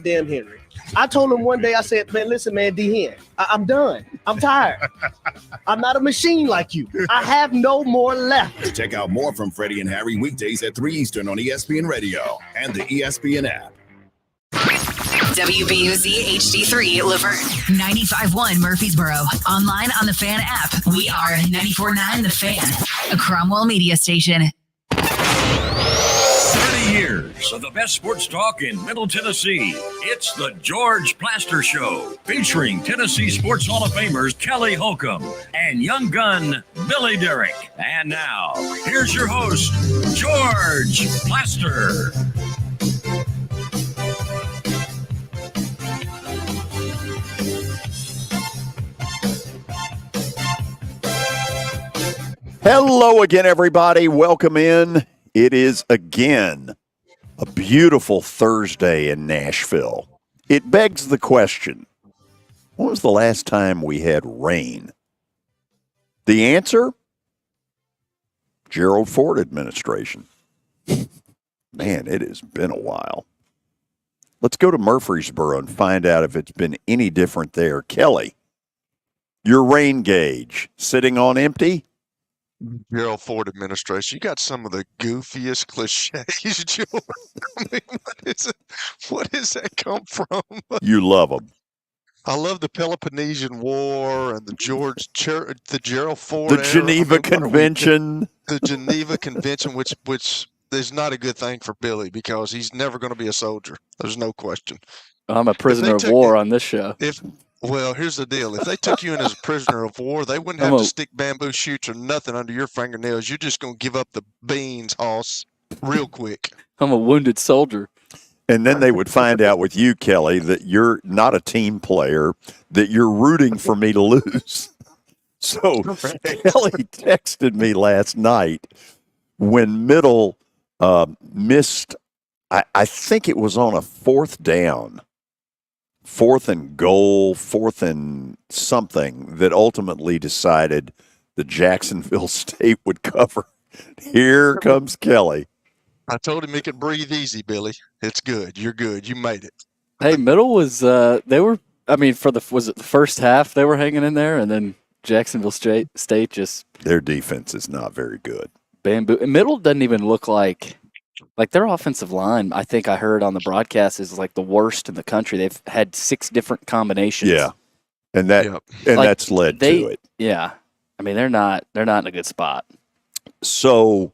goddamn Henry. I told him one day, I said, man, listen, man, D-Hen, I'm done. I'm tired. I'm not a machine like you. I have no more left. Check out more from Freddie and Harry weekdays at 3 Eastern on ESPN Radio and the ESPN app. WBUZ HD3 Laverne. 95.1 Murfreesboro. Online on the Fan app. We are 94.9 The Fan. A Cromwell media station. 30 years of the best sports talk in Middle Tennessee. It's the George Plaster Show, featuring Tennessee Sports Hall of Famers Kelly Holcomb and young gun Billy Derrick. And now, here's your host, George Plaster. Hello again, everybody. Welcome in. It is again a beautiful Thursday in Nashville. It begs the question, when was the last time we had rain? The answer? Gerald Ford administration. Man, it has been a while. Let's go to Murfreesboro and find out if it's been any different there. Kelly, your rain gauge sitting on empty? Gerald Ford administration. You got some of the goofiest cliches, George. I mean, what does that come from? You love them. I love the Peloponnesian War and the Gerald Ford The era. Geneva Convention. The Geneva Convention, which is not a good thing for Billy because he's never going to be a soldier. There's no question. I'm a prisoner of war on this show. Well, here's the deal. If they took you in as a prisoner of war, they wouldn't have to stick bamboo shoots or nothing under your fingernails. You're just going to give up the beans, Hoss, real quick. I'm a wounded soldier. And then they would find out with you, Kelly, that you're not a team player, that you're rooting for me to lose. So Kelly texted me last night when Middle missed, I think it was on a fourth down. Fourth and goal, fourth and something that ultimately decided that Jacksonville State would cover. Here comes Kelly. I told him he could breathe easy, Billy. It's good. You're good. You made it. Hey, Middle was they were. I mean, was it the first half they were hanging in there, and then Jacksonville State just their defense is not very good. Bamboo. Middle doesn't even look like their offensive line. I think I heard on the broadcast is like the worst in the country. They've had 6 different combinations. Yeah, and that's led to it. Yeah, I mean they're not in a good spot. So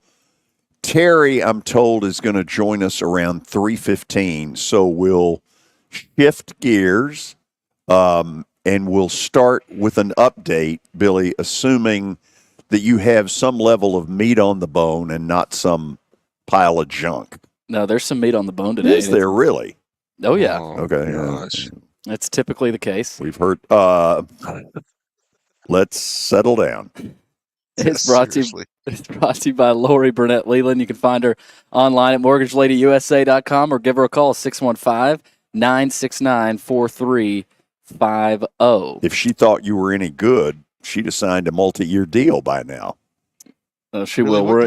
Terry, I'm told, is going to join us around 3:15. So we'll shift gears, and we'll start with an update, Billy, assuming that you have some level of meat on the bone and not some pile of junk. No, there's some meat on the bone today. Is there really? Oh, yeah. Okay. Gosh. That's typically the case. We've heard. Let's settle down. It's brought to you by Lori Burnett Leland. You can find her online at mortgageladyyusa.com or give her a call, 615-969-4350. If she thought you were any good, she'd have signed a multi-year deal by now. She Really, will.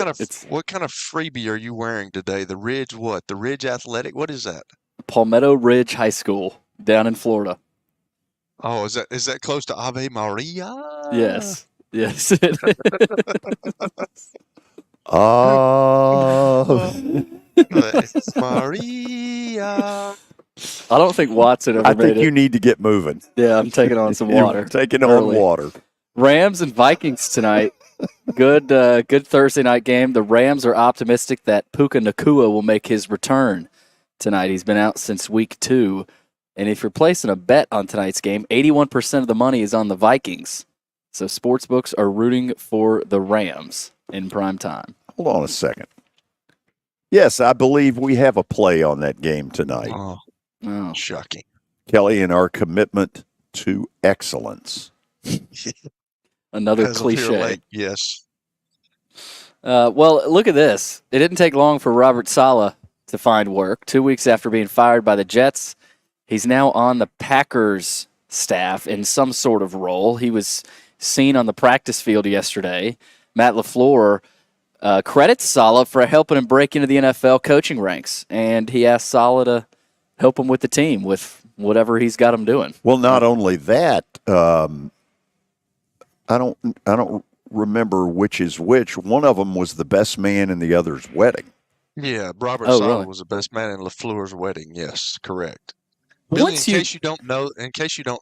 What kind of freebie are you wearing today? The Ridge what? The Ridge Athletic? What is that? Palmetto Ridge High School down in Florida. Oh, is that close to Ave Maria? Yes. Yes. Maria. I don't think Watson ever I think made you it. need to get moving. Yeah, I'm taking on some water. You're taking on water. Rams and Vikings tonight. Good Thursday night game. The Rams are optimistic that Puka Nacua will make his return tonight. He's been out since week 2. And if you're placing a bet on tonight's game, 81% of the money is on the Vikings. So sportsbooks are rooting for the Rams in prime time. Hold on a second. Yes, I believe we have a play on that game tonight. Oh. Shocking. Kelly, and our commitment to excellence. Another cliche. Yes. Well, look at this. It didn't take long for Robert Saleh to find work. 2 weeks after being fired by the Jets, he's now on the Packers staff in some sort of role. He was seen on the practice field yesterday. Matt LaFleur credits Saleh for helping him break into the NFL coaching ranks, and he asked Saleh help him with the team with whatever he's got him doing. Well, not only that, I don't remember which is which. One of them was the best man in the other's wedding. Yeah, Robert Oh, Sala really? was the best man in LaFleur's wedding. Yes, correct. Billy, in case you don't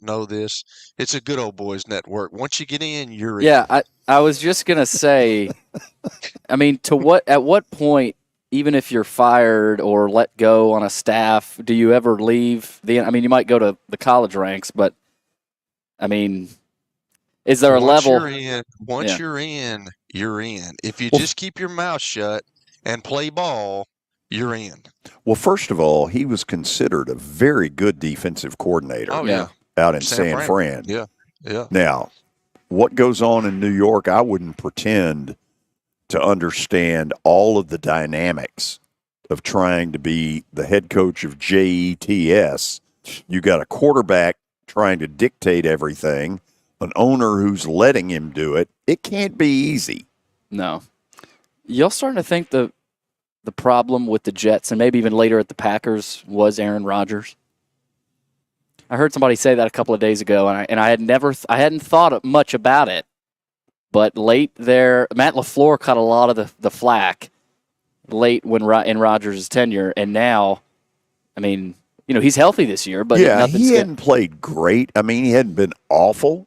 know this, it's a good old boys network. Once you get in, you're in. Yeah, I was just gonna say, I mean, at what point, even if you're fired or let go on a staff, do you ever leave I mean, you might go to the college ranks, but I mean, is there a level? Once you're in, you're in. If you just keep your mouth shut and play ball, you're in. Well, first of all, he was considered a very good defensive coordinator. Oh, yeah. Out in San Fran. Yeah, yeah. Now, what goes on in New York, I wouldn't pretend to understand all of the dynamics of trying to be the head coach of JETS. You got a quarterback trying to dictate everything, an owner who's letting him do it. It can't be easy. No. Y'all starting to think the problem with the Jets and maybe even later at the Packers was Aaron Rodgers? I heard somebody say that a couple of days ago, and I hadn't thought much about it. But late there, Matt LaFleur caught a lot of the flack late in Rodgers' tenure, and now, I mean, he's healthy this year, but yeah, he hadn't played great. I mean, he hadn't been awful,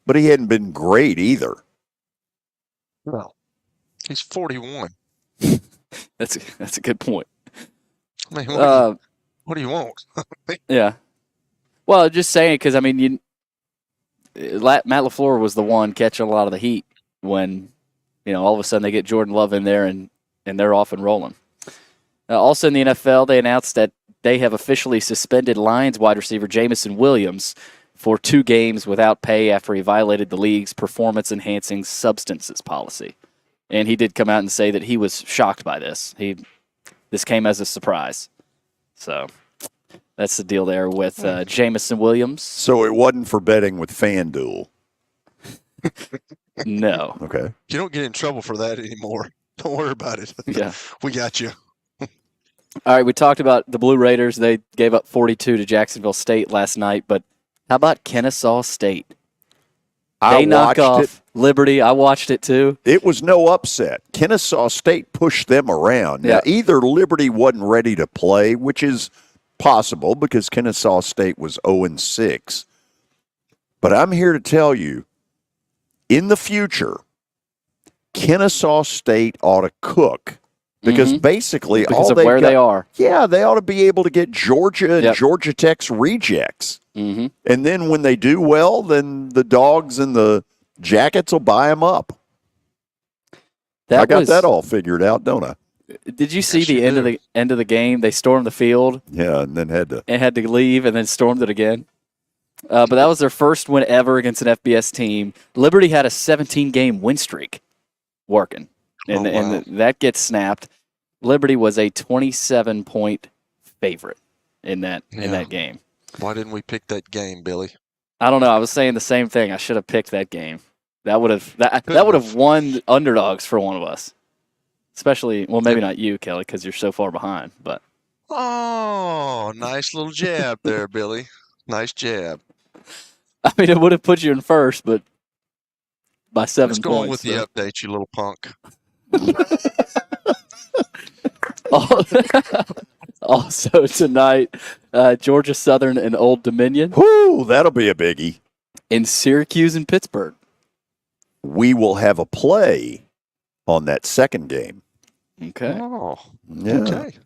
but he hadn't been great either. Well, he's 41. That's a good point. I mean, what do you want? Yeah. Well, just saying, because, I mean, Matt LaFleur was the one catching a lot of the heat when, all of a sudden they get Jordan Love in there and they're off and rolling. Also in the NFL, they announced that they have officially suspended Lions wide receiver Jameson Williams for 2 games without pay after he violated the league's performance-enhancing substances policy. And he did come out and say that he was shocked by this. This came as a surprise. So that's the deal there with Jameson Williams. So it wasn't for betting with FanDuel. No. Okay. You don't get in trouble for that anymore. Don't worry about it. Yeah. We got you. All right, we talked about the Blue Raiders. They gave up 42 to Jacksonville State last night, but how about Kennesaw State? They knock off Liberty. I watched it too. It was no upset. Kennesaw State pushed them around. Now, either Liberty wasn't ready to play, which is possible because Kennesaw State was 0-6. But I'm here to tell you, in the future, Kennesaw State ought to cook because basically because all of where they are. Yeah, they ought to be able to get Georgia and Georgia Tech's rejects. Mm-hmm. And then when they do well, then the Dogs and the Jackets will buy them up. I got that all figured out, don't I? Did you see the end of the game? They stormed the field. Yeah, and then had to leave and then stormed it again. But that was their first win ever against an FBS team. Liberty had a 17-game win streak working, and that gets snapped. Liberty was a 27-point favorite in that game. Why didn't we pick that game, Billy? I don't know. I was saying the same thing. I should have picked that game. That would have won underdogs for one of us. Especially, well, maybe not you, Kelly, because you're so far behind. But nice little jab there, Billy. Nice jab. I mean, it would have put you in first, but by 7 points. Let's go on with the update, you little punk. Also tonight, Georgia Southern and Old Dominion. Whoo, that'll be a biggie. In Syracuse and Pittsburgh. We will have a play on that second game. Okay. Oh, yeah. Okay.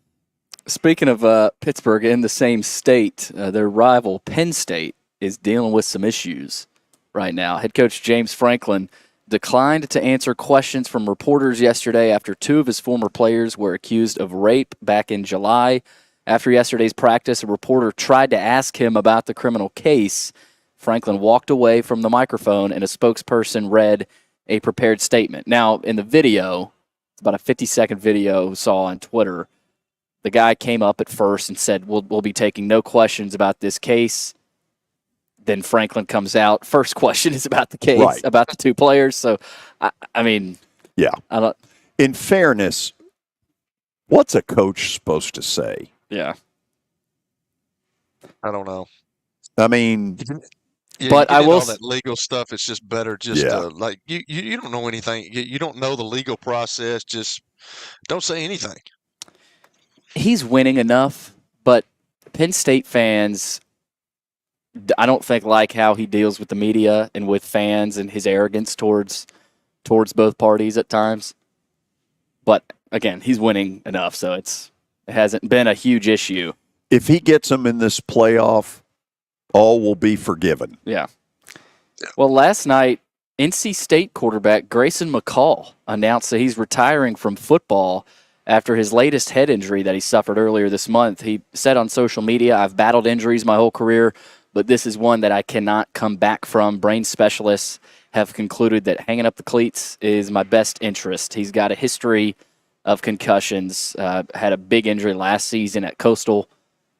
Speaking of Pittsburgh, in the same state, their rival Penn State is dealing with some issues right now. Head coach James Franklin declined to answer questions from reporters yesterday after 2 of his former players were accused of rape back in July. After yesterday's practice, a reporter tried to ask him about the criminal case. Franklin walked away from the microphone, and a spokesperson read a prepared statement. Now, in the video, it's about a 50-second video saw on Twitter, the guy came up at first and said, we'll be taking no questions about this case. Then Franklin comes out. First question is about the case, about the 2 players. So, I mean, yeah. In fairness, what's a coach supposed to say? Yeah. I don't know. I mean, Yeah, But you I get will all that legal stuff. It's just better just Yeah. to like you don't know anything. You don't know the legal process. Just don't say anything. He's winning enough, but Penn State fans, I don't think like how he deals with the media and with fans and his arrogance towards both parties at times. But again, he's winning enough, so it hasn't been a huge issue. if he gets them in this playoff, all will be forgiven. Yeah. Well, last night, NC State quarterback Grayson McCall announced that he's retiring from football after his latest head injury that he suffered earlier this month. He said on social media, "I've battled injuries my whole career, but this is one that I cannot come back from. Brain specialists have concluded that hanging up the cleats is my best interest." He's got a history of concussions, had a big injury last season at Coastal.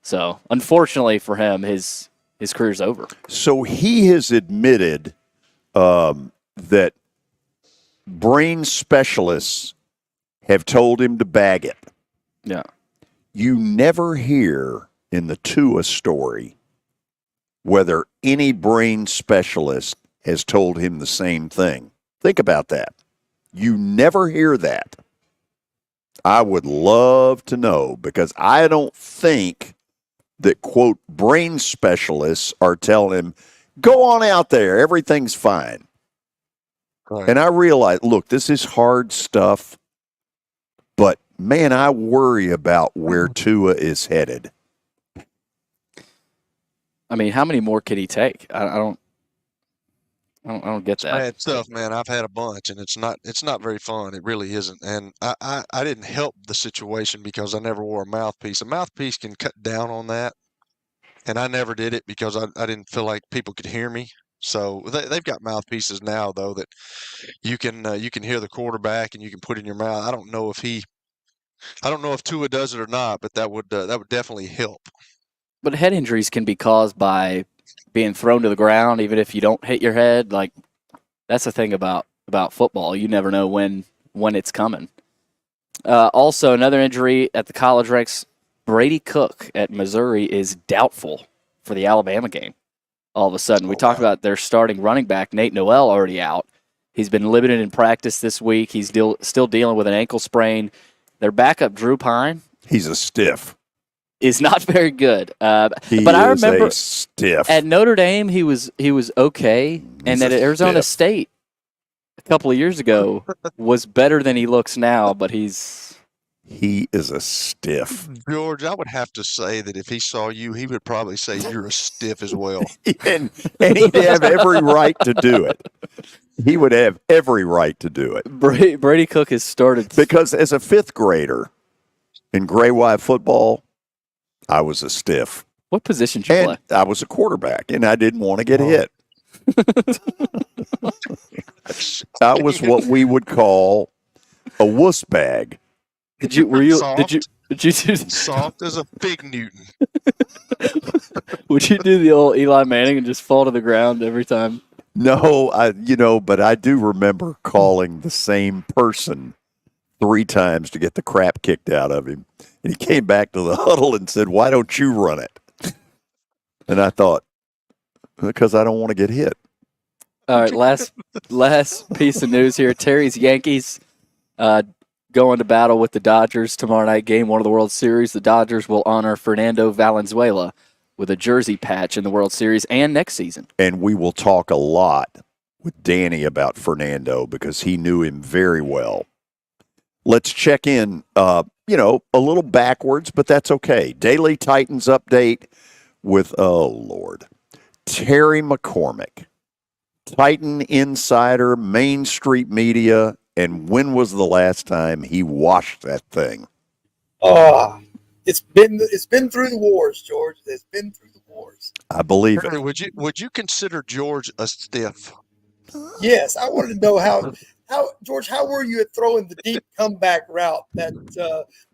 So, unfortunately for him, his career's over. So he has admitted that brain specialists have told him to bag it. Yeah. You never hear in the Tua story whether any brain specialist has told him the same thing. Think about that. You never hear that. I would love to know, because I don't think that, quote, brain specialists are telling him, go on out there, everything's fine. Right. And I realize, look, this is hard stuff, but man, I worry about where Tua is headed. I mean, how many more could he take? I don't get that. Bad stuff, man. I've had a bunch, and it's not very fun. It really isn't. And I didn't help the situation because I never wore a mouthpiece. A mouthpiece can cut down on that, and I never did it because I didn't feel like people could hear me. So they've got mouthpieces now, though, that you can hear the quarterback and you can put in your mouth. I don't know if Tua does it or not, but that would definitely help. But head injuries can be caused by being thrown to the ground, even if you don't hit your head. Like, that's the thing about football. You never know when it's coming. Also, another injury at the college ranks. Brady Cook at Missouri is doubtful for the Alabama game. All of a sudden, we talked about their starting running back, Nate Noel, already out. He's been limited in practice this week. He's still dealing with an ankle sprain. Their backup, Drew Pine, He's a stiff. is not very good. But He I is remember a stiff. at Notre Dame he was okay, and at Arizona State a couple of years ago was better than he looks now. But He is a stiff. George, I would have to say that if he saw you, he would probably say you're a stiff as well. and he'd have every right to do it. He would have every right to do it. Brady Cook has started Because as a fifth grader in Gray Y football, I was a stiff. What position did you And play? I was a quarterback, and I didn't want to get hit. I was what we would call a wuss bag. Did you do Soft as a pig Newton. would you do the old Eli Manning and just fall to the ground every time? No, but I do remember calling the same person 3 times to get the crap kicked out of him. And he came back to the huddle and said, "Why don't you run it?" And I thought, because I don't want to get hit. All right, last piece of news here. Terry's Yankees going to battle with the Dodgers tomorrow night, game 1 of the World Series. The Dodgers will honor Fernando Valenzuela with a jersey patch in the World Series and next season. And we will talk a lot with Danny about Fernando because he knew him very well. Let's check in, a little backwards, but that's okay. Daily Titans update with, Terry McCormick, Titan Insider, Main Street Media, and when was the last time he washed that thing? It's been through the wars, George. It's been through the wars. I believe it. Would you consider George a stiff? Yes, I wanted to know how George, how were you at throwing the deep comeback route that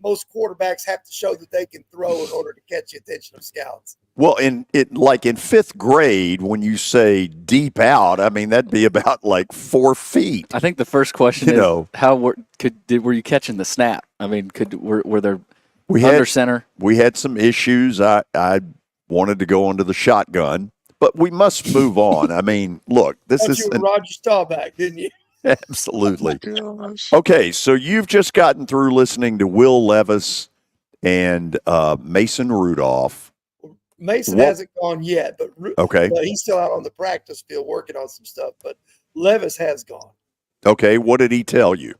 most quarterbacks have to show that they can throw in order to catch the attention of scouts? Well, in 5th grade, when you say deep out, I mean that'd be about like 4 feet. I think the first question is how were you catching the snap? I mean, were there under center? We had some issues. I wanted to go into the shotgun, but we must move on. I mean, look, this Thought is you were Roger Staubach, didn't you? absolutely. Gosh. Okay, so you've just gotten through listening to Will Levis and Mason Rudolph. Mason What- hasn't gone yet, but Okay. but he's still out on the practice field working on some stuff. But Levis has gone. Okay, what did he tell you?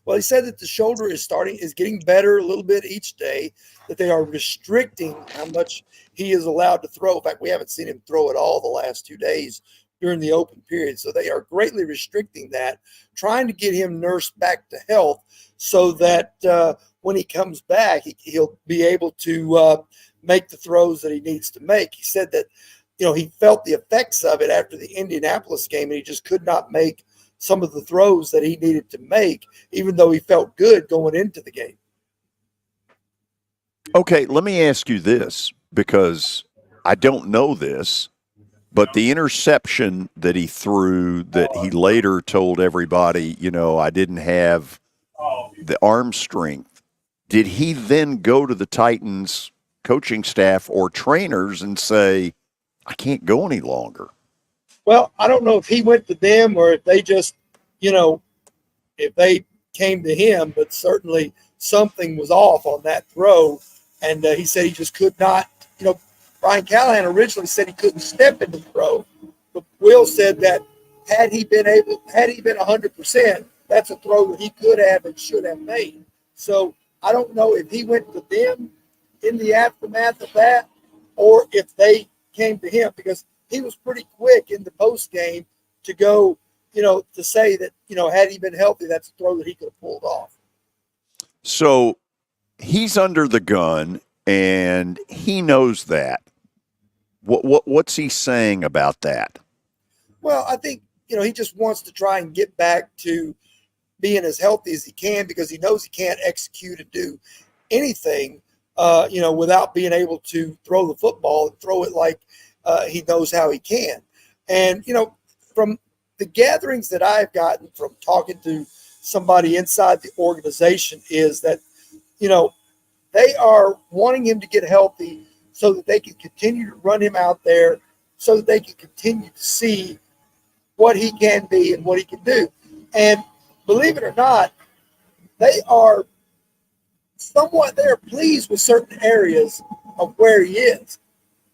Well, he said that the shoulder is getting better a little bit each day, that they are restricting how much he is allowed to throw. In fact, we haven't seen him throw at all the last 2 days during the open period. So they are greatly restricting that, trying to get him nursed back to health so that when he comes back, he'll be able to make the throws that he needs to make. He said that, he felt the effects of it after the Indianapolis game, and he just could not make some of the throws that he needed to make, even though he felt good going into the game. Okay, let me ask you this, because I don't know this, but the interception that he threw that he later told everybody, I didn't have the arm strength, did he then go to the Titans coaching staff or trainers and say, I can't go any longer? Well, I don't know if he went to them or if they just, if they came to him, but certainly something was off on that throw. And he said he just could not, Brian Callahan originally said he couldn't step into the throw. But Will said that had he been 100%, that's a throw that he could have and should have made. So I don't know if he went to them in the aftermath of that or if they came to him, because he was pretty quick in the post game to go, to say that, had he been healthy, that's a throw that he could have pulled off. So he's under the gun and he knows that. What's he saying about that? Well, I think, he just wants to try and get back to being as healthy as he can, because he knows he can't execute and do anything, without being able to throw the football and throw it like he knows how he can. And, from the gatherings that I've gotten from talking to somebody inside the organization is that, they are wanting him to get healthy so that they can continue to run him out there, so that they can continue to see what he can be and what he can do. And believe it or not, they are pleased with certain areas of where he is.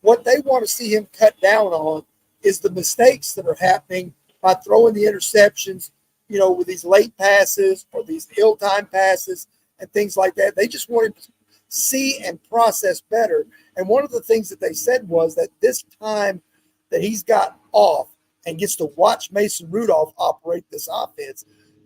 What they want to see him cut down on is the mistakes that are happening by throwing the interceptions, with these late passes or these ill-timed passes and things like that. They just want him to see and process better. And one of the things that they said was that this time that he's got off and gets to watch Mason Rudolph operate this offense,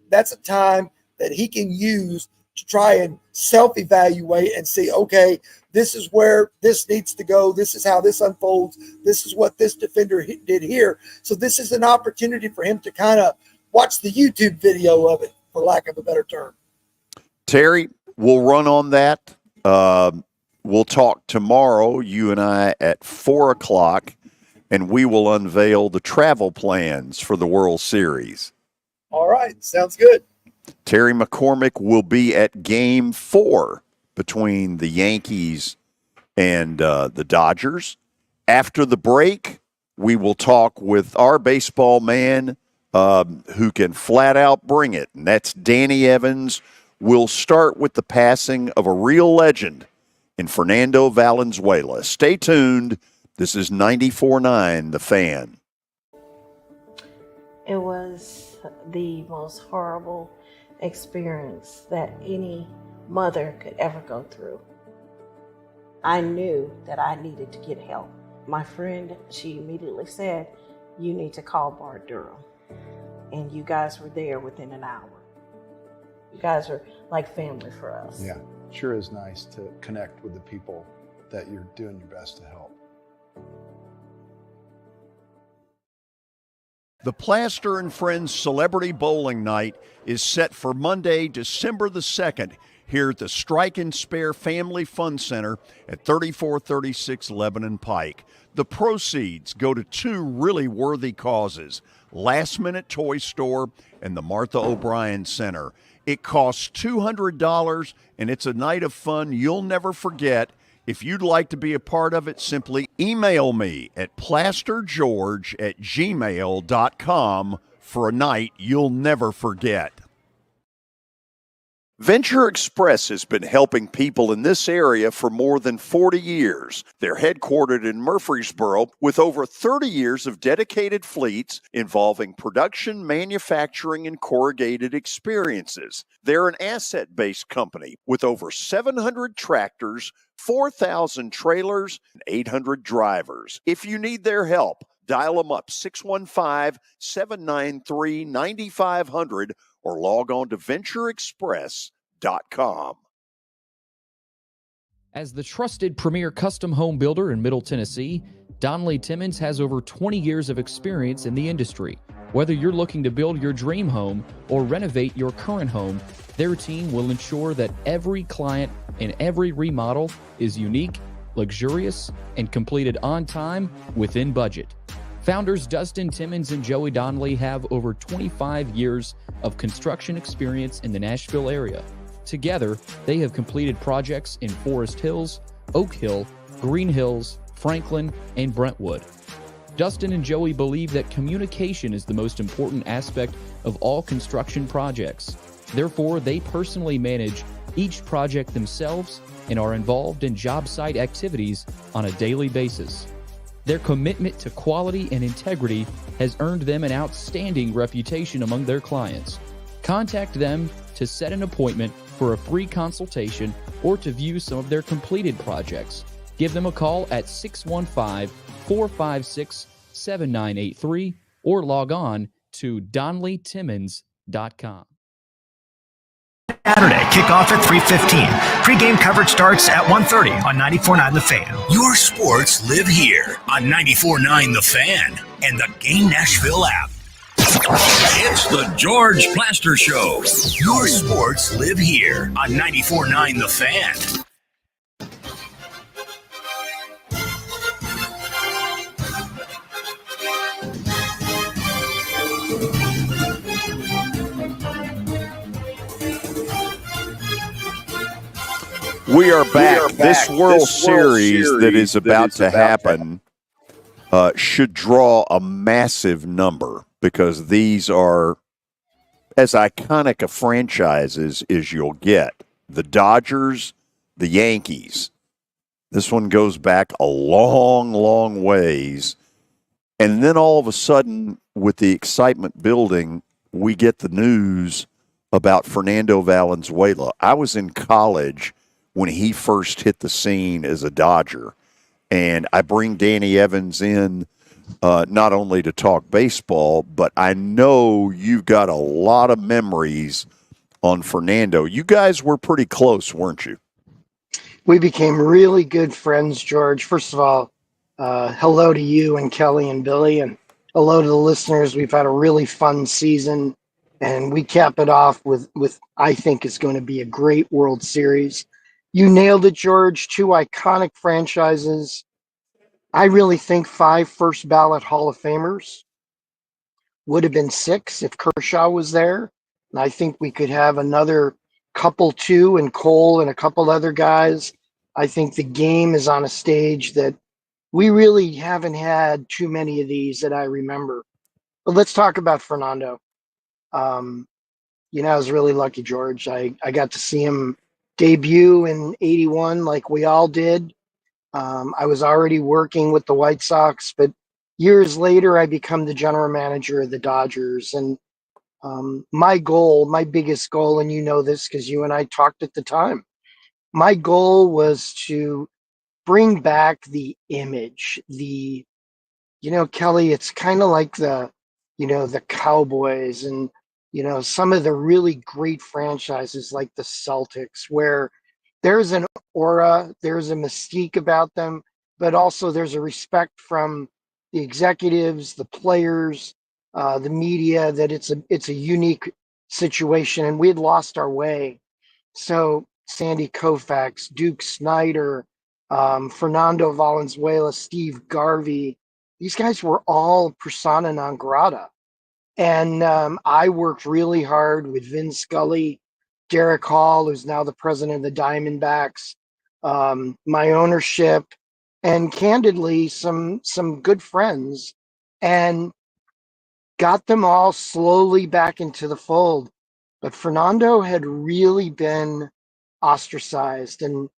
that's a time that he can use to try and self-evaluate and see, okay, this is where this needs to go. This is how this unfolds. This is what this defender did here. So this is an opportunity for him to kind of watch the YouTube video of it, for lack of a better term. Terry, we'll run on that. We'll talk tomorrow, you and I, at 4:00, and we will unveil the travel plans for the World Series. All right. Sounds good. Terry McCormick will be at Game 4 between the Yankees and the Dodgers. After the break, we will talk with our baseball man who can flat out bring it, and that's Danny Evans. We'll start with the passing of a real legend in Fernando Valenzuela. Stay tuned. This is 94.9 The Fan. It was the most horrible experience that any mother could ever go through. I knew that I needed to get help. My friend, she immediately said, you need to call Bart Durham. And you guys were there within an hour. You guys are like family for us. Yeah, sure is nice to connect with the people that you're doing your best to help. The Plaster and Friends Celebrity Bowling Night is set for Monday, December the 2nd, here at the Strike and Spare Family Fun Center at 3436 Lebanon Pike. The proceeds go to two really worthy causes, Last Minute Toy Store and the Martha O'Brien Center. It costs $200, and it's a night of fun you'll never forget. If you'd like to be a part of it, simply email me at plastergeorge@gmail.com for a night you'll never forget. Venture Express has been helping people in this area for more than 40 years. They're headquartered in Murfreesboro with over 30 years of dedicated fleets involving production, manufacturing, and corrugated experiences. They're an asset-based company with over 700 tractors, 4,000 trailers, and 800 drivers. If you need their help, dial them up 615-793-9500 or log on to ventureexpress.com. As the trusted premier custom home builder in Middle Tennessee, Donnelly Timmons has over 20 years of experience in the industry. Whether you're looking to build your dream home or renovate your current home, their team will ensure that every client and every remodel is unique, luxurious, and completed on time within budget. Founders Dustin Timmons and Joey Donnelly have over 25 years of construction experience in the Nashville area. Together, they have completed projects in Forest Hills, Oak Hill, Green Hills, Franklin, and Brentwood. Dustin and Joey believe that communication is the most important aspect of all construction projects. Therefore, they personally manage each project themselves and are involved in job site activities on a daily basis. Their commitment to quality and integrity has earned them an outstanding reputation among their clients. Contact them to set an appointment for a free consultation or to view some of their completed projects. Give them a call at 615-456-7983 or log on to DonnellyTimmons.com. Saturday, kickoff at 3:15. Pre-game coverage starts at 1:30 on 94.9 The Fan. Your sports live here on 94.9 The Fan and the Game Nashville app. It's the George Plaster Show. Your sports live here on 94.9 The Fan. We are back. This World Series that is about to happen should draw a massive number because these are as iconic a franchises as you'll get. The Dodgers, the Yankees. This one goes back a long, long ways. And then all of a sudden, with the excitement building, we get the news about Fernando Valenzuela. I was in college when he first hit the scene as a Dodger. And I bring Danny Evans in not only to talk baseball, but I know you've got a lot of memories on Fernando. You guys were pretty close, weren't you? We became really good friends, George. First of all, hello to you and Kelly and Billy, and hello to the listeners. We've had a really fun season, and we cap it off with I think is going to be a great World Series. You nailed it, George. 2 iconic franchises. I really think 5 first ballot Hall of Famers. Would have been 6 if Kershaw was there. And I think we could have another couple too, and Cole and a couple other guys. I think the game is on a stage that we really haven't had too many of these that I remember. But let's talk about Fernando. I was really lucky, George. I got to see him debut in '81 like we all did. I was already working with the White Sox, but years later I become the general manager of the Dodgers. And my biggest goal, and you know this because you and I talked at the time, my goal was to bring back the image, Kelly, it's kind of like the Cowboys and some of the really great franchises like the Celtics, where there's an aura, there's a mystique about them, but also there's a respect from the executives, the players, the media, that it's a unique situation. And we had lost our way. So Sandy Koufax, Duke Snyder, Fernando Valenzuela, Steve Garvey, these guys were all persona non grata. And I worked really hard with Vin Scully, Derek Hall, who's now the president of the Diamondbacks, my ownership, and candidly some good friends, and got them all slowly back into the fold. But Fernando had really been ostracized. And,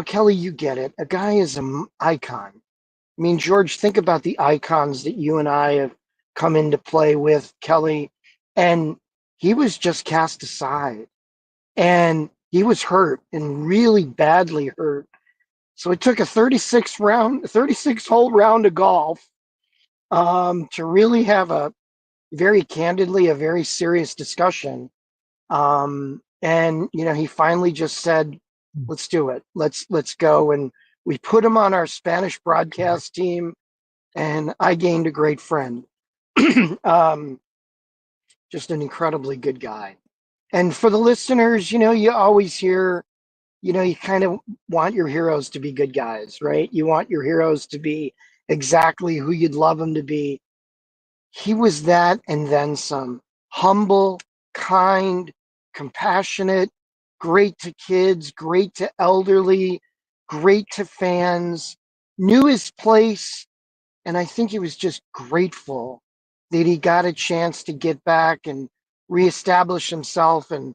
Kelly, you get it. A guy is an icon. I mean, George, think about the icons that you and I have come into play with, Kelly. And he was just cast aside. And he was hurt and really badly hurt. So it took a 36 hole round of golf to really have a very candidly, a very serious discussion. And he finally just said, let's do it. Let's go. And we put him on our Spanish broadcast team, and I gained a great friend. Just an incredibly good guy. And for the listeners, you always hear, you kind of want your heroes to be good guys, right? You want your heroes to be exactly who you'd love them to be. He was that and then some. Humble, kind, compassionate, great to kids, great to elderly, great to fans, knew his place. And I think he was just grateful that he got a chance to get back and reestablish himself. And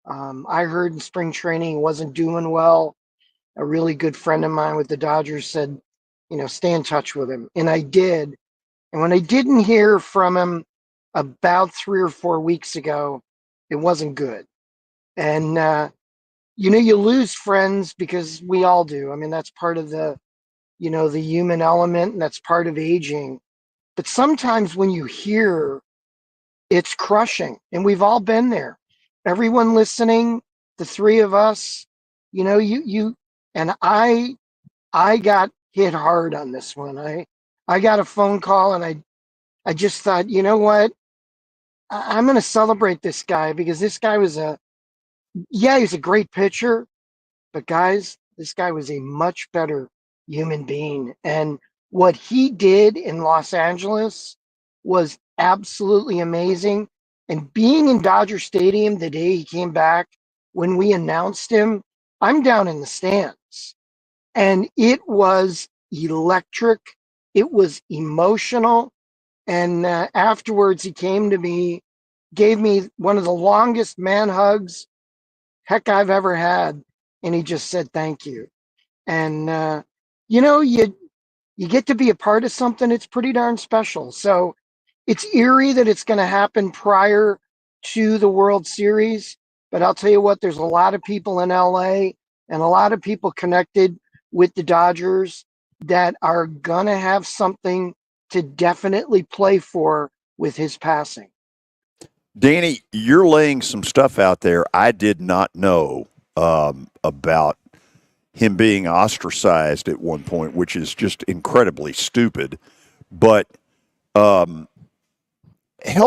I heard in spring training he wasn't doing well. A really good friend of mine with the Dodgers said, stay in touch with him. And I did. And when I didn't hear from him about 3 or 4 weeks ago, it wasn't good. And, you lose friends because we all do. I mean, that's part of the human element, and that's part of aging. But sometimes when you hear, it's crushing. And we've all been there. Everyone listening, the three of us, you and I got hit hard on this one. I got a phone call, and I just thought, you know what? I'm going to celebrate this guy, because this guy was he's a great pitcher, but guys, this guy was a much better human being. And what he did in Los Angeles was absolutely amazing. And being in Dodger Stadium the day he came back, when we announced him, I'm down in the stands. And it was electric. It was emotional. And afterwards, he came to me, gave me one of the longest man hugs, heck, I've ever had. And he just said, thank you. And, you get to be a part of something. It's pretty darn special. So it's eerie that it's going to happen prior to the World Series. But I'll tell you what, there's a lot of people in LA and a lot of people connected with the Dodgers that are going to have something to definitely play for with his passing. Danny, you're laying some stuff out there I did not know about him being ostracized at one point, which is just incredibly stupid. But help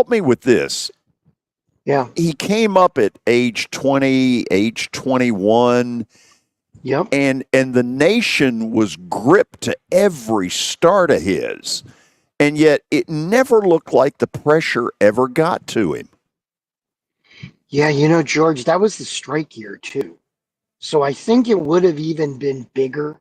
me with this. Yeah. He came up at age 20, age 21. Yep. And the nation was gripped to every start of his. And yet it never looked like the pressure ever got to him. Yeah, George, that was the strike year too. So I think it would have even been bigger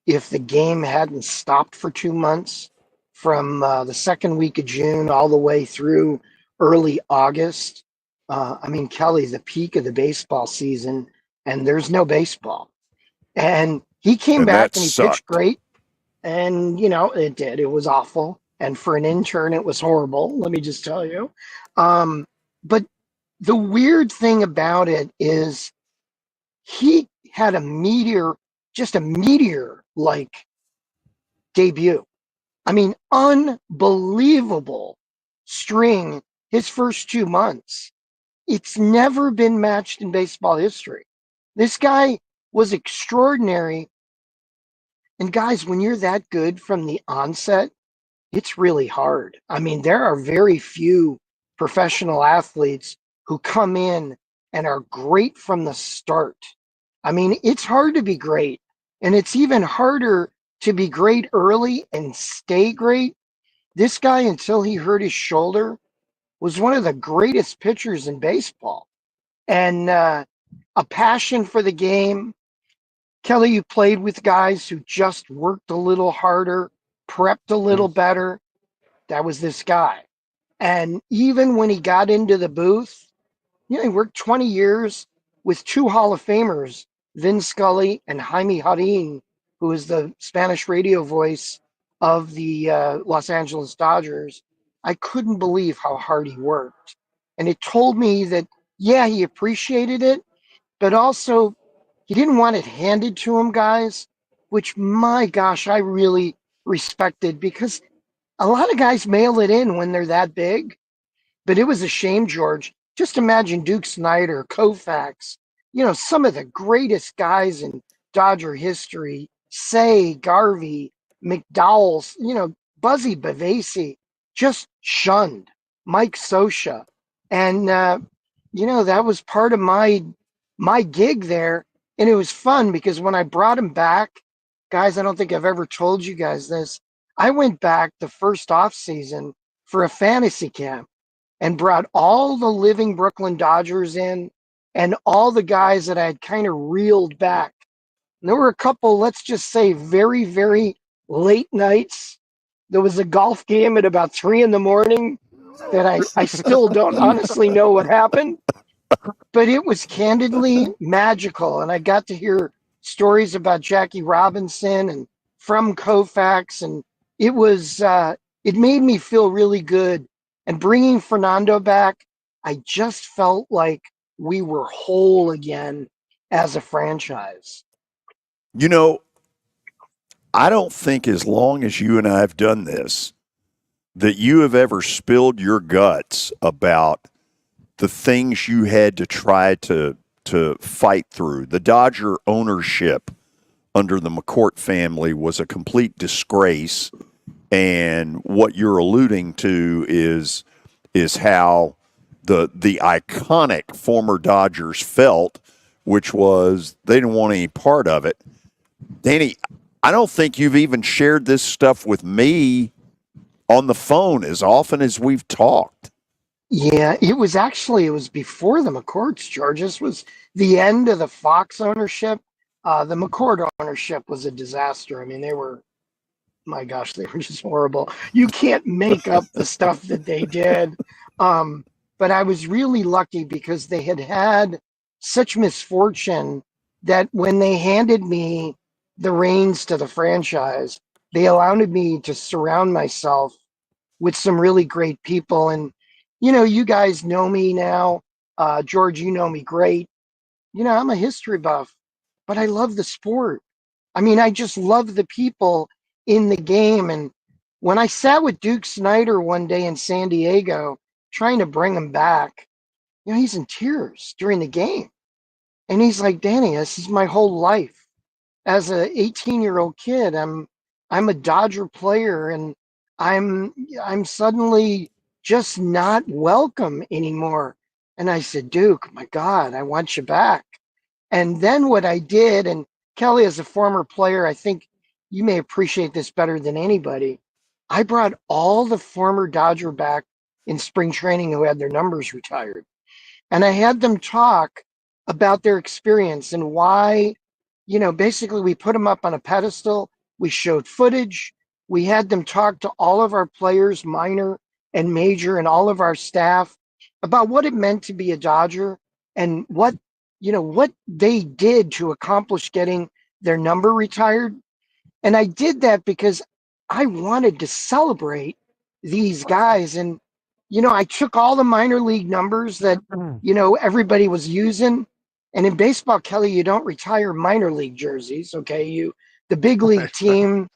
if the game hadn't stopped for 2 months, from the second week of June all the way through early August. I mean, Kelly, the peak of the baseball season, and there's no baseball. And he came back and he pitched great. And, it did. It was awful. And for an intern, it was horrible, let me just tell you. But the weird thing about it is he had a meteor-like debut. I mean, unbelievable string his first 2 months. It's never been matched in baseball history. This guy was extraordinary. And guys, when you're that good from the onset, it's really hard. I mean, there are very few professional athletes who come in and are great from the start. I mean, it's hard to be great, and it's even harder to be great early and stay great. This guy, until he hurt his shoulder, was one of the greatest pitchers in baseball, and a passion for the game. Kelly, you played with guys who just worked a little harder, prepped a little better. That was this guy. And even when he got into the booth, he worked 20 years with two Hall of Famers, Vin Scully and Jaime Jarrín, who is the Spanish radio voice of the Los Angeles Dodgers. I couldn't believe how hard he worked. And it told me that, yeah, he appreciated it, but also he didn't want it handed to him, guys, which, my gosh, I really respected, because a lot of guys mail it in when they're that big. But it was a shame, George. Just imagine Duke Snyder, Koufax, some of the greatest guys in Dodger history, Say, Garvey, McDowell's, Buzzy Bavasi, just shunned. Mike Scioscia. And, that was part of my gig there. And it was fun because when I brought him back, guys, I don't think I've ever told you guys this. I went back the first off season for a fantasy camp and brought all the living Brooklyn Dodgers in and all the guys that I had kind of reeled back. And there were a couple, let's just say, very, very late nights. There was a golf game at about 3 a.m. that I still don't honestly know what happened, but it was candidly magical. And I got to hear stories about Jackie Robinson and from Koufax, and it was, it made me feel really good. And bringing Fernando back, I just felt like we were whole again as a franchise. I don't think as long as you and I have done this that you have ever spilled your guts about the things you had to try to fight through. The Dodger ownership under the McCourt family was a complete disgrace, and what you're alluding to is how the iconic former Dodgers felt, which was they didn't want any part of it. Danny, I don't think you've even shared this stuff with me on the phone as often as we've talked. Yeah, it was before the McCourts, George. This was the end of the Fox ownership. The McCourt ownership was a disaster. I mean, my gosh, they were just horrible. You can't make up the stuff that they did. But I was really lucky because they had such misfortune that when they handed me the reins to the franchise, they allowed me to surround myself with some really great people. And, you guys know me now. George, you know me great. I'm a history buff, but I love the sport. I mean, I just love the people in the game. And when I sat with Duke Snyder one day in San Diego, trying to bring him back, he's in tears during the game. And he's like, Danny, this is my whole life. As a 18-year-old kid, I'm a Dodger player, and I'm suddenly just not welcome anymore. And I said, Duke, my God, I want you back. And then what I did, and Kelly, as a former player, I think you may appreciate this better than anybody. I brought all the former Dodger back in spring training who had their numbers retired. And I had them talk about their experience and why, basically we put them up on a pedestal. We showed footage. We had them talk to all of our players, minor and major, and all of our staff about what it meant to be a Dodger and what they did to accomplish getting their number retired. And I did that because I wanted to celebrate these guys. And, I took all the minor league numbers that, everybody was using. And in baseball, Kelly, you don't retire minor league jerseys. Okay. The big league team,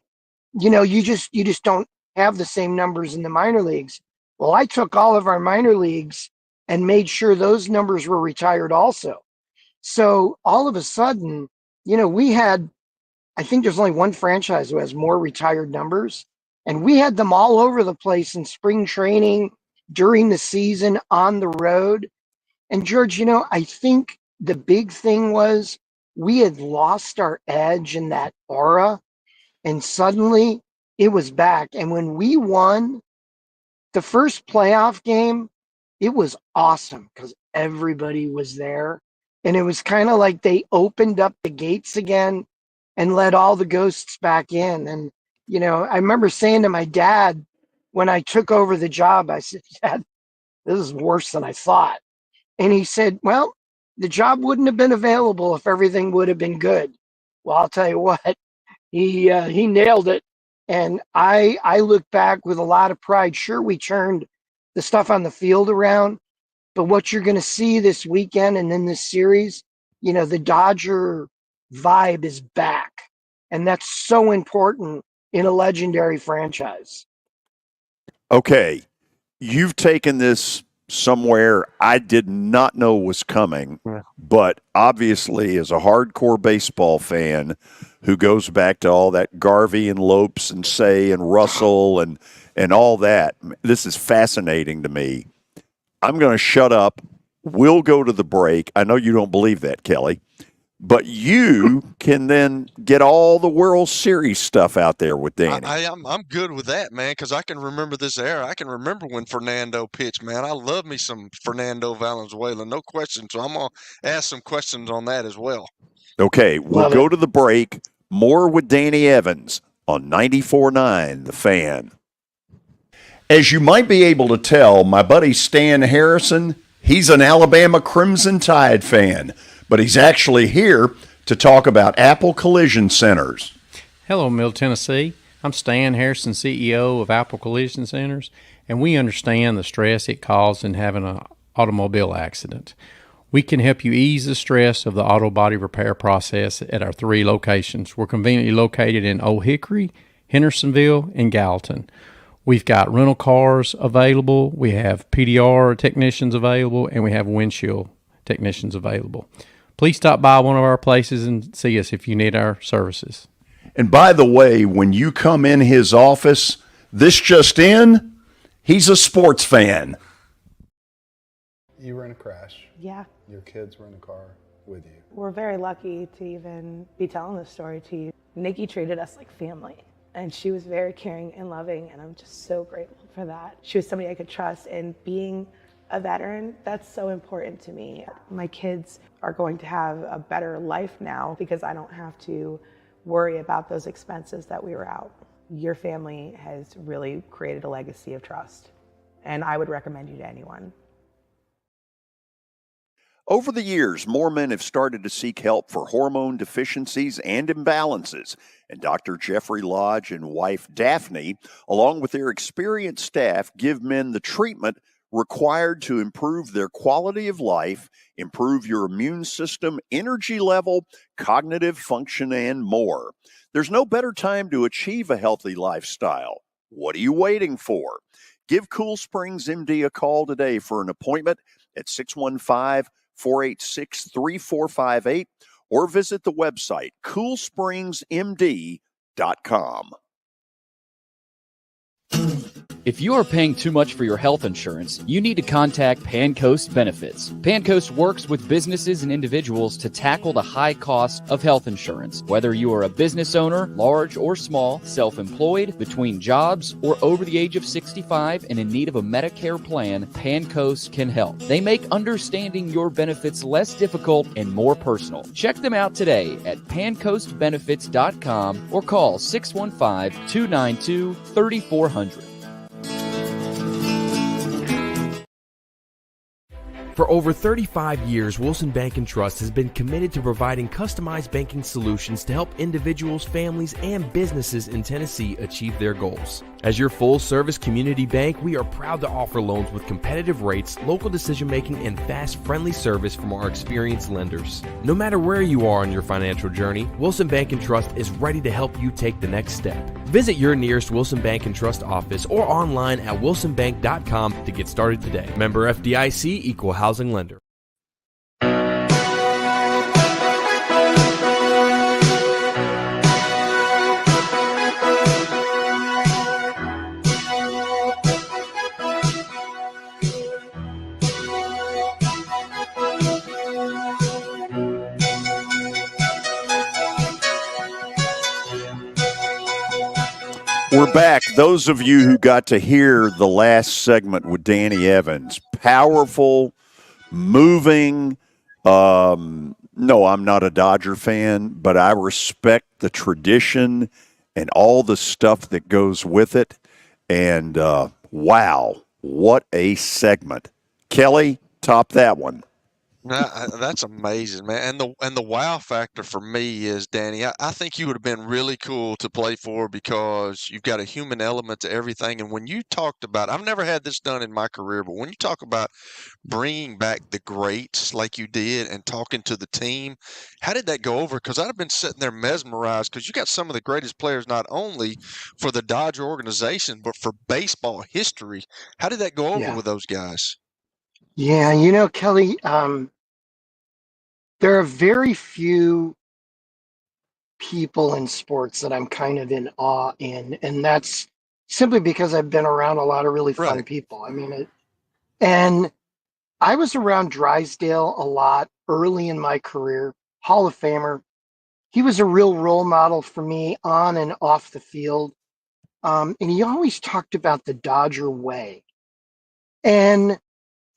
you just don't have the same numbers in the minor leagues. Well, I took all of our minor leagues and made sure those numbers were retired also. So all of a sudden, we had, I think there's only one franchise who has more retired numbers, and we had them all over the place in spring training, during the season, on the road. And George, I think the big thing was we had lost our edge in that aura, and suddenly it was back. And when we won the first playoff game, it was awesome because everybody was there. And it was kind of like they opened up the gates again and let all the ghosts back in. And, you know, I remember saying to my dad when I took over the job, I said, Dad, this is worse than I thought. And he said, well, the job wouldn't have been available if everything would have been good. Well, I'll tell you what, he nailed it. And I look back with a lot of pride. Sure, we turned the stuff on the field around, but what you're going to see this weekend and in this series, you know, the Dodger vibe is back. And that's so important in a legendary franchise. Okay. You've taken this somewhere I did not know was coming, but obviously as a hardcore baseball fan who goes back to all that Garvey and Lopes and Say and Russell and all that, this is fascinating to me. I'm going to shut up. We'll go to the break. I know you don't believe that, Kelly, but you can then get all the World Series stuff out there with Danny. I'm good with that, man, because I can remember this era. I can remember when Fernando pitched, man. I love me some Fernando Valenzuela, no question. So I'm going to ask some questions on that as well. Okay, we'll go to the break. More with Danny Evans on 94.9 The Fan. As you might be able to tell, my buddy Stan Harrison, he's an Alabama Crimson Tide fan, but he's actually here to talk about Apple Collision Centers. Hello, Middle Tennessee. I'm Stan Harrison, CEO of Apple Collision Centers, and we understand the stress it causes in having an automobile accident. We can help you ease the stress of the auto body repair process at our 3 locations. We're conveniently located in Old Hickory, Hendersonville, and Gallatin. We've got rental cars available, we have PDR technicians available, and we have windshield technicians available. Please stop by one of our places and see us if you need our services. And by the way, when you come in his office, this just in, he's a sports fan. You were in a crash. Yeah. Your kids were in a car with you. We're very lucky to even be telling this story to you. Nikki treated us like family, and she was very caring and loving, and I'm just so grateful for that. She was somebody I could trust, and being a veteran, that's so important to me. My kids are going to have a better life now because I don't have to worry about those expenses that we were out. Your family has really created a legacy of trust, and I would recommend you to anyone. Over the years, more men have started to seek help for hormone deficiencies and imbalances, and Dr. Jeffrey Lodge and wife Daphne, along with their experienced staff, give men the treatment required to improve their quality of life, improve your immune system, energy level, cognitive function, and more. There's no better time to achieve a healthy lifestyle. What are you waiting for? Give Cool Springs MD a call today for an appointment at 615-486-3458 or visit the website coolspringsmd.com. If you are paying too much for your health insurance, you need to contact Pancoast Benefits. Pancoast works with businesses and individuals to tackle the high cost of health insurance. Whether you are a business owner, large or small, self-employed, between jobs, or over the age of 65 and in need of a Medicare plan, Pancoast can help. They make understanding your benefits less difficult and more personal. Check them out today at pancoastbenefits.com or call 615-292-3400. For over 35 years, Wilson Bank & Trust has been committed to providing customized banking solutions to help individuals, families, and businesses in Tennessee achieve their goals. As your full-service community bank, we are proud to offer loans with competitive rates, local decision-making, and fast, friendly service from our experienced lenders. No matter where you are on your financial journey, Wilson Bank & Trust is ready to help you take the next step. Visit your nearest Wilson Bank & Trust office or online at wilsonbank.com to get started today. Member FDIC, Equal Housing Lender. We're back. Those of you who got to hear the last segment with Danny Evans, powerful, moving, No, I'm not a Dodger fan, but I respect the tradition and all the stuff that goes with it. And wow, what a segment. Kelly, top that one. That's amazing, man. And the wow factor for me is, Danny, I think you would have been really cool to play for because you've got a human element to everything. And when you talked about, I've never had this done in my career, but when you talk about bringing back the greats like you did and talking to the team, how did that go over? Because I'd have been sitting there mesmerized because you got some of the greatest players not only for the Dodger organization but for baseball history. How did that go over Yeah. with those guys? Yeah, Kelly, there are very few people in sports that I'm kind of in awe in, and that's simply because I've been around a lot of really fun Right. people. And I was around Drysdale a lot early in my career, Hall of Famer. He was a real role model for me on and off the field. And he always talked about the Dodger way. And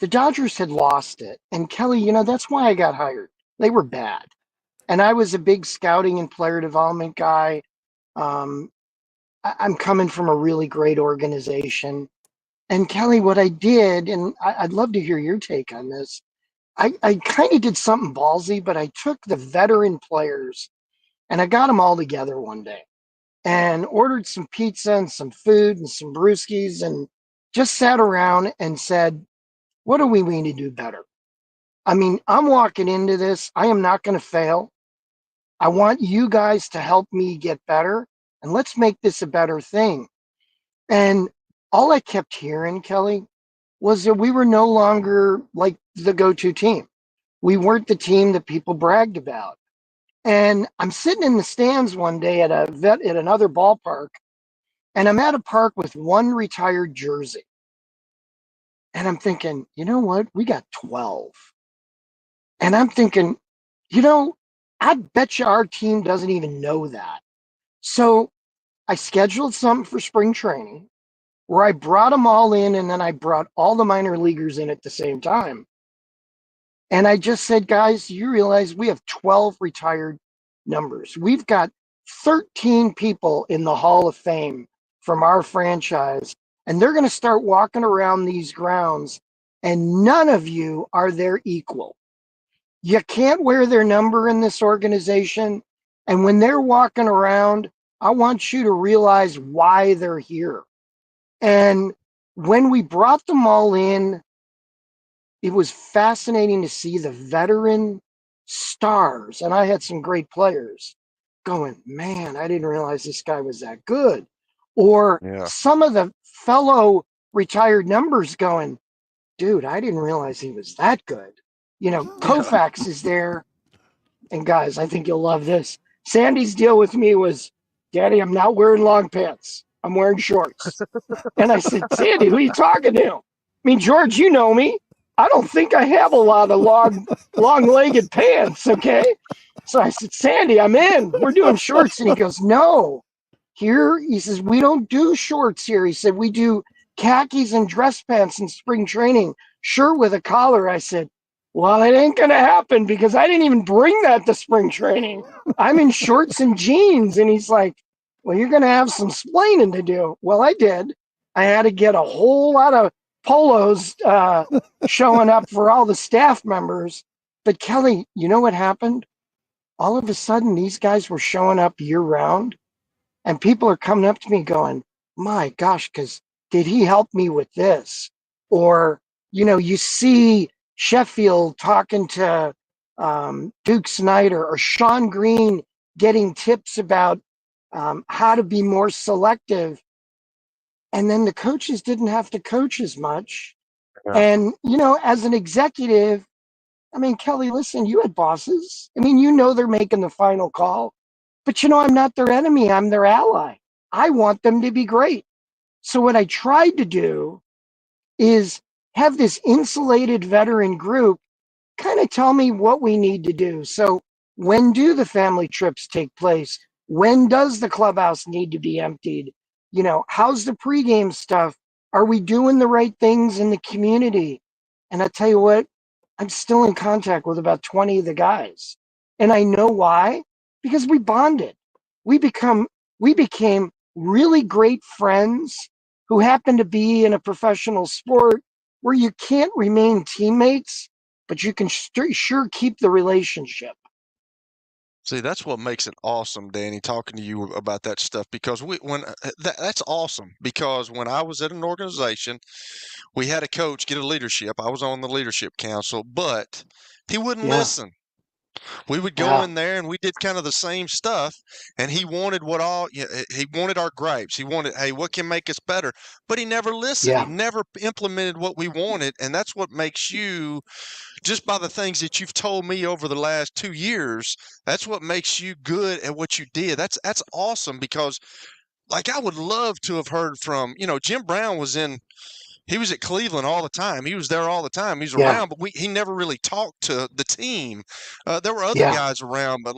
the Dodgers had lost it. And Kelly, that's why I got hired. They were bad. And I was a big scouting and player development guy. I'm coming from a really great organization. And Kelly, what I did, and I'd love to hear your take on this, I kind of did something ballsy, but I took the veteran players and I got them all together one day and ordered some pizza and some food and some brewskis and just sat around and said, what do we need to do better? I'm walking into this. I am not going to fail. I want you guys to help me get better, and let's make this a better thing. And all I kept hearing, Kelly, was that we were no longer like the go-to team. We weren't the team that people bragged about. And I'm sitting in the stands one day at another ballpark, and I'm at a park with one retired jersey. And I'm thinking, you know what? We got 12. And I'm thinking, I bet you our team doesn't even know that. So I scheduled something for spring training where I brought them all in, and then I brought all the minor leaguers in at the same time. And I just said, guys, you realize we have 12 retired numbers. We've got 13 people in the Hall of Fame from our franchise, and they're going to start walking around these grounds, and none of you are their equal. You can't wear their number in this organization. And when they're walking around, I want you to realize why they're here. And when we brought them all in, it was fascinating to see the veteran stars, and I had some great players going, man, I didn't realize this guy was that good. Or some of the fellow retired numbers going, dude, I didn't realize he was that good. Koufax is there. And guys, I think you'll love this. Sandy's deal with me was, Daddy, I'm not wearing long pants. I'm wearing shorts. And I said, Sandy, who are you talking to? George, you know me. I don't think I have a lot of long-legged pants, okay? So I said, Sandy, I'm in. We're doing shorts. And he goes, no. Here, he says, we don't do shorts here. He said, we do khakis and dress pants in spring training, shirt with a collar. I said, well, it ain't going to happen because I didn't even bring that to spring training. I'm in shorts and jeans. And he's like, well, you're going to have some splaining to do. Well, I did. I had to get a whole lot of polos showing up for all the staff members. But Kelly, you know what happened? All of a sudden, these guys were showing up year round, and people are coming up to me going, my gosh, because did he help me with this? Or, you see Sheffield talking to Duke Snyder or Sean Green getting tips about how to be more selective. And then the coaches didn't have to coach as much. Yeah. And, as an executive, Kelly, listen, you had bosses. They're making the final call. But, I'm not their enemy. I'm their ally. I want them to be great. So what I tried to do is have this insulated veteran group kind of tell me what we need to do. So when do the family trips take place? When does the clubhouse need to be emptied? How's the pregame stuff? Are we doing the right things in the community? And I tell you what, I'm still in contact with about 20 of the guys. And I know why, because we bonded. We became really great friends who happen to be in a professional sport where you can't remain teammates, but you can sure keep the relationship. See, that's what makes it awesome, Danny, talking to you about that stuff, because that's awesome, because when I was at an organization, we had a coach get a leadership. I was on the leadership council, but he wouldn't listen. We would go in there and we did kind of the same stuff, and he wanted he wanted our gripes. He wanted, hey, what can make us better? But he never listened. He never implemented what we wanted, and that's what makes you, just by the things that you've told me over the last 2 years, that's what makes you good at what you did. That's awesome, because like I would love to have heard from, Jim Brown he was at Cleveland all the time. He was there all the time. He was around, but he never really talked to the team. There were other guys around, but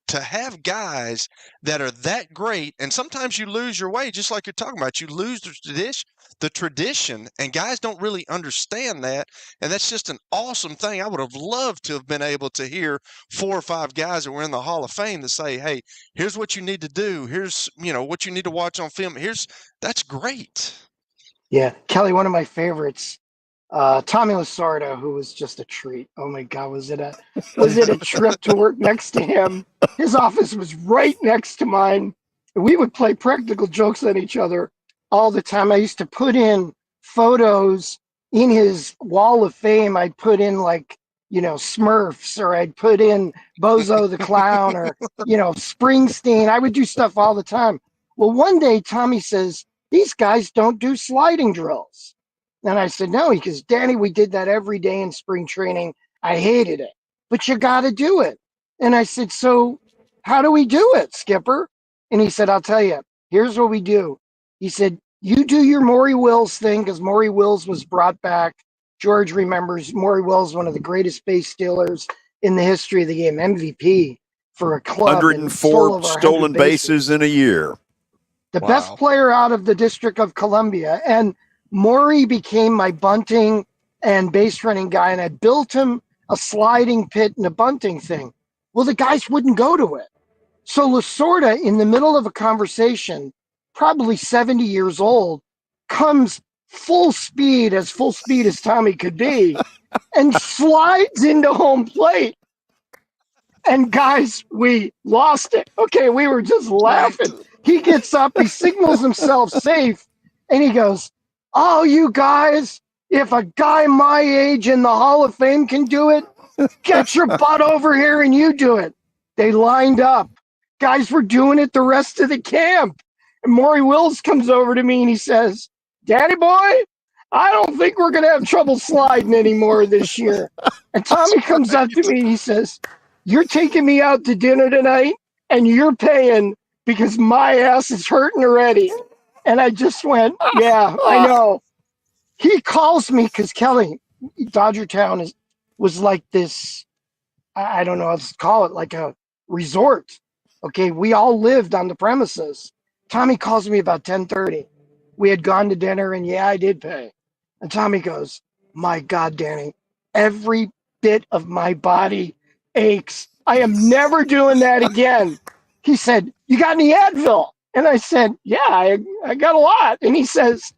to have guys that are that great, and sometimes you lose your way, just like you're talking about. You lose the tradition, and guys don't really understand that, and that's just an awesome thing. I would have loved to have been able to hear 4 or 5 guys that were in the Hall of Fame to say, hey, here's what you need to do. Here's, what you need to watch on film. That's great. Yeah, Kelly, one of my favorites, Tommy Lasorda, who was just a treat. Oh my God, was it a trip to work next to him? His office was right next to mine. We would play practical jokes on each other all the time. I used to put in photos in his wall of fame. I'd put in Smurfs, or I'd put in Bozo the Clown, or, Springsteen. I would do stuff all the time. Well, one day Tommy says, these guys don't do sliding drills. And I said, no, because Danny, we did that every day in spring training. I hated it, but you got to do it. And I said, so how do we do it, Skipper? And he said, I'll tell you, here's what we do. He said, you do your Maury Wills thing, because Maury Wills was brought back. George remembers Maury Wills, one of the greatest base stealers in the history of the game, MVP for a club. 104 stolen bases in a year. The best player out of the District of Columbia. And Maury became my bunting and base running guy, and I built him a sliding pit and a bunting thing. Well, the guys wouldn't go to it. So Lasorda, in the middle of a conversation, probably 70 years old, comes full speed as Tommy could be, and slides into home plate. And guys, we lost it. Okay, we were just laughing. He gets up, he signals himself safe, and he goes, oh, you guys, if a guy my age in the Hall of Fame can do it, get your butt over here and you do it. They lined up. Guys were doing it the rest of the camp. And Maury Wills comes over to me and he says, Daddy boy, I don't think we're going to have trouble sliding anymore this year. And Tommy comes up to me and he says, you're taking me out to dinner tonight and you're paying, because my ass is hurting already. And I just went, yeah, I know. He calls me because Kelly, Dodger Town was like this, I don't know how to call it, like a resort. Okay, we all lived on the premises. Tommy calls me about 10:30. We had gone to dinner, and yeah, I did pay. And Tommy goes, my God, Danny, every bit of my body aches. I am never doing that again. He said, you got any Advil? And I said, yeah, I got a lot. And he says,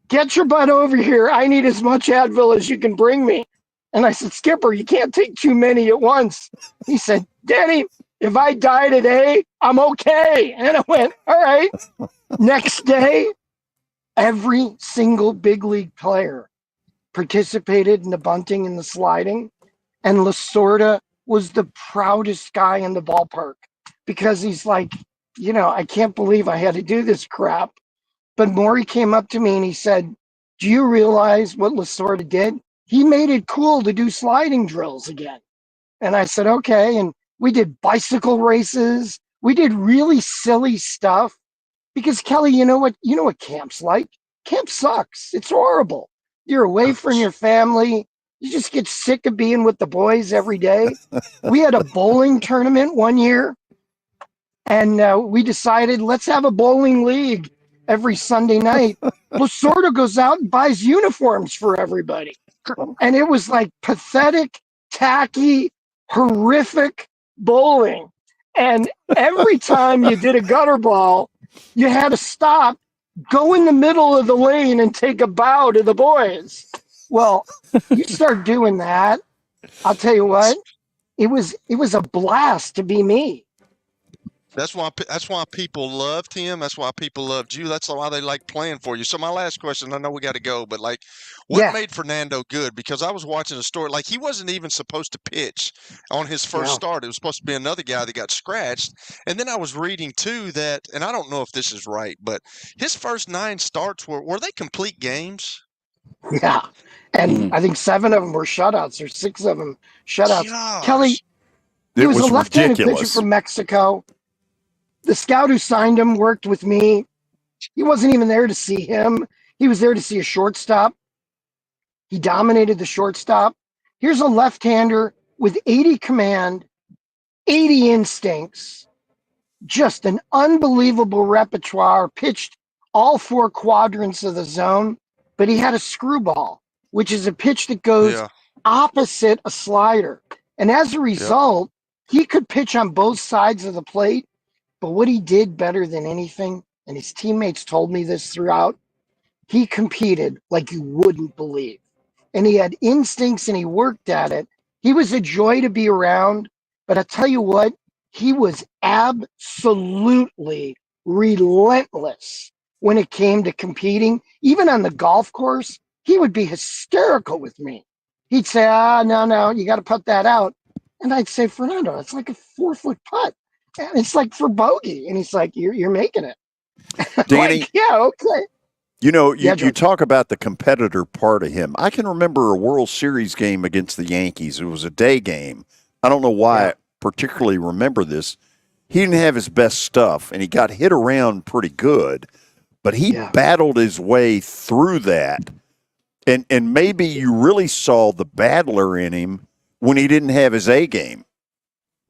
get your butt over here. I need as much Advil as you can bring me. And I said, Skipper, you can't take too many at once. He said, Danny, if I die today, I'm okay. And I went, all right. Next day, every single big league player participated in the bunting and the sliding. And Lasorda was the proudest guy in the ballpark, because he's like, I can't believe I had to do this crap. But Maury came up to me and he said, do you realize what Lasorda did? He made it cool to do sliding drills again. And I said, okay. And we did bicycle races. We did really silly stuff, because Kelly, you know what camp's like? Camp sucks. It's horrible. You're away from your family. You just get sick of being with the boys every day. We had a bowling tournament one year, and we decided, let's have a bowling league every Sunday night. Lasorda goes out and buys uniforms for everybody. And it was like pathetic, tacky, horrific bowling. And every time you did a gutter ball, you had to stop, go in the middle of the lane and take a bow to the boys. Well, you start doing that, I'll tell you what, it was a blast to be me. That's why people loved him. That's why people loved you. That's why they like playing for you. So my last question, I know we got to go, but like, what made Fernando good? Because I was watching a story, like he wasn't even supposed to pitch on his first start. It was supposed to be another guy that got scratched. And then I was reading too that, and I don't know if this is right, but his first 9 starts were they complete games? Yeah. And I think 7 of them were shutouts or 6 of them shutouts. Gosh. Kelly, he was a left-handed pitcher ridiculous. from Mexico. The scout who signed him worked with me. He wasn't even there to see him. He was there to see a shortstop. He dominated the shortstop. Here's a left-hander with 80 command, 80 instincts, just an unbelievable repertoire, pitched all 4 quadrants of the zone, but he had a screwball, which is a pitch that goes opposite a slider. And as a result, he could pitch on both sides of the plate. But what he did better than anything, and his teammates told me this throughout, he competed like you wouldn't believe. And he had instincts and he worked at it. He was a joy to be around. But I tell you what, he was absolutely relentless when it came to competing. Even on the golf course, he would be hysterical with me. He'd say, no, you got to put that out. And I'd say, Fernando, it's like a 4-foot putt. And it's like for bogey. And he's like, you're making it. Danny, like, yeah, okay. You know, you talk about the competitor part of him. I can remember a World Series game against the Yankees. It was a day game. I don't know why I particularly remember this. He didn't have his best stuff, and he got hit around pretty good, but he battled his way through that. And maybe you really saw the battler in him when he didn't have his A game.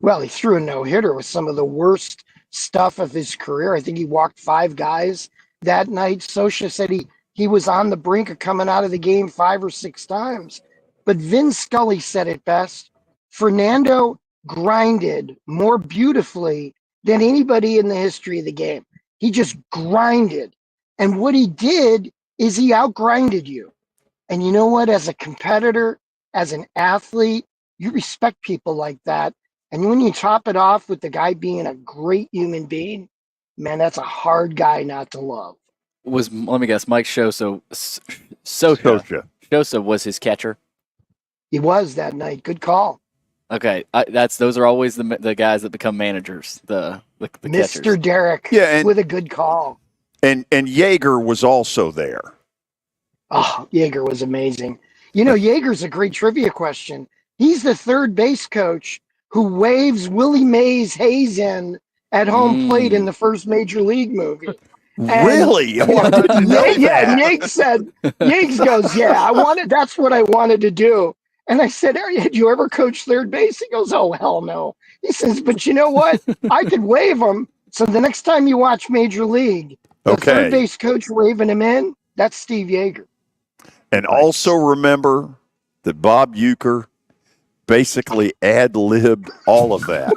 Well, he threw a no-hitter with some of the worst stuff of his career. I think he walked 5 guys that night. Sosha said he was on the brink of coming out of the game 5 or 6 times. But Vin Scully said it best. Fernando grinded more beautifully than anybody in the history of the game. He just grinded. And what he did is he outgrinded you. And you know what? As a competitor, as an athlete, you respect people like that. And when you top it off with the guy being a great human being, man, that's a hard guy not to love. Let me guess, Mike Sosa was his catcher? He was that night. Good call. Okay, those are always the guys that become managers, the Mr. catchers. Derek with a good call. And Yeager was also there. Oh, Yeager was amazing. You know, Yeager's a great trivia question. He's the third base coach who waves Willie Mays Hayes in at home plate in the first Major League movie. And really? Oh, I didn't know that. Yeah, Yeags goes, that's what I wanted to do. And I said, had you ever coached third base? He goes, oh, hell no. He says, but you know what? I could wave him. So the next time you watch Major League, the third base coach waving him in, that's Steve Yeager. And also remember that Bob Uecker basically ad-libbed all of that.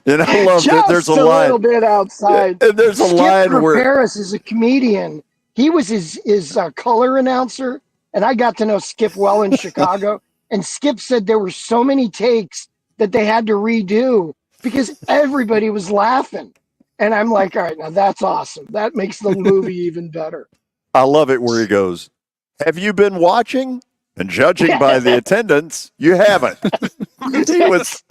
And I love that there's a line. Little bit outside. And there's a line where Paris is a comedian. He was his color announcer, and I got to know Skip well in Chicago. And Skip said there were so many takes that they had to redo because everybody was laughing. And I'm like, all right, now that's awesome. That makes the movie even better. I love it where he goes, have you been watching? And judging by the attendance, you haven't. He was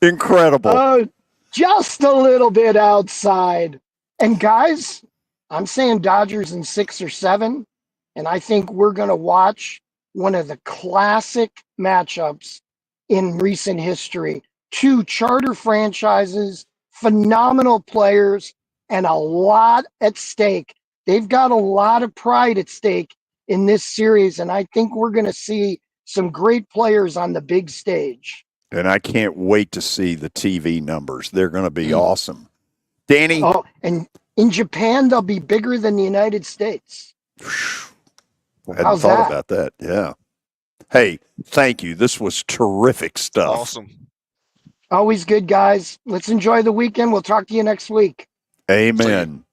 incredible. Just a little bit outside. And guys, I'm saying Dodgers in 6 or 7. And I think we're going to watch one of the classic matchups in recent history. 2 charter franchises, phenomenal players, and a lot at stake. They've got a lot of pride at stake in this series, and I think we're going to see some great players on the big stage. And I can't wait to see the TV numbers. They're going to be awesome. Danny? Oh, and in Japan, they'll be bigger than the United States. I hadn't thought about that. Yeah. Hey, thank you. This was terrific stuff. Awesome. Always good, guys. Let's enjoy the weekend. We'll talk to you next week. Amen.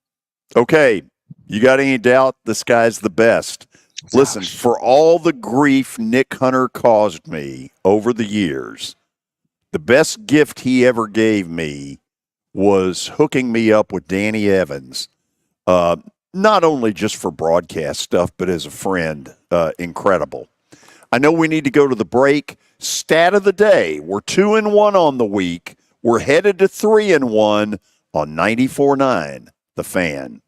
Okay. You got any doubt this guy's the best? Listen, for all the grief Nick Hunter caused me over the years, the best gift he ever gave me was hooking me up with Danny Evans, not only just for broadcast stuff, but as a friend. Incredible. I know we need to go to the break. Stat of the day, we're 2-1 on the week. We're headed to 3-1 on 94.9 The Fan.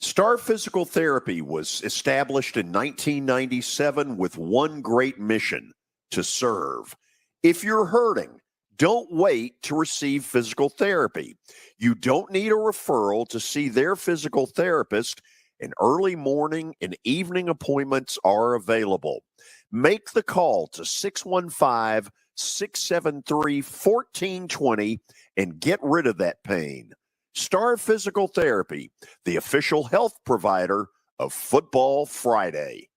Star Physical Therapy was established in 1997 with one great mission: to serve. If you're hurting, don't wait to receive physical therapy. You don't need a referral to see their physical therapist, and early morning and evening appointments are available. Make the call to 615-673-1420 and get rid of that pain. Star Physical Therapy, the official health provider of Football Friday.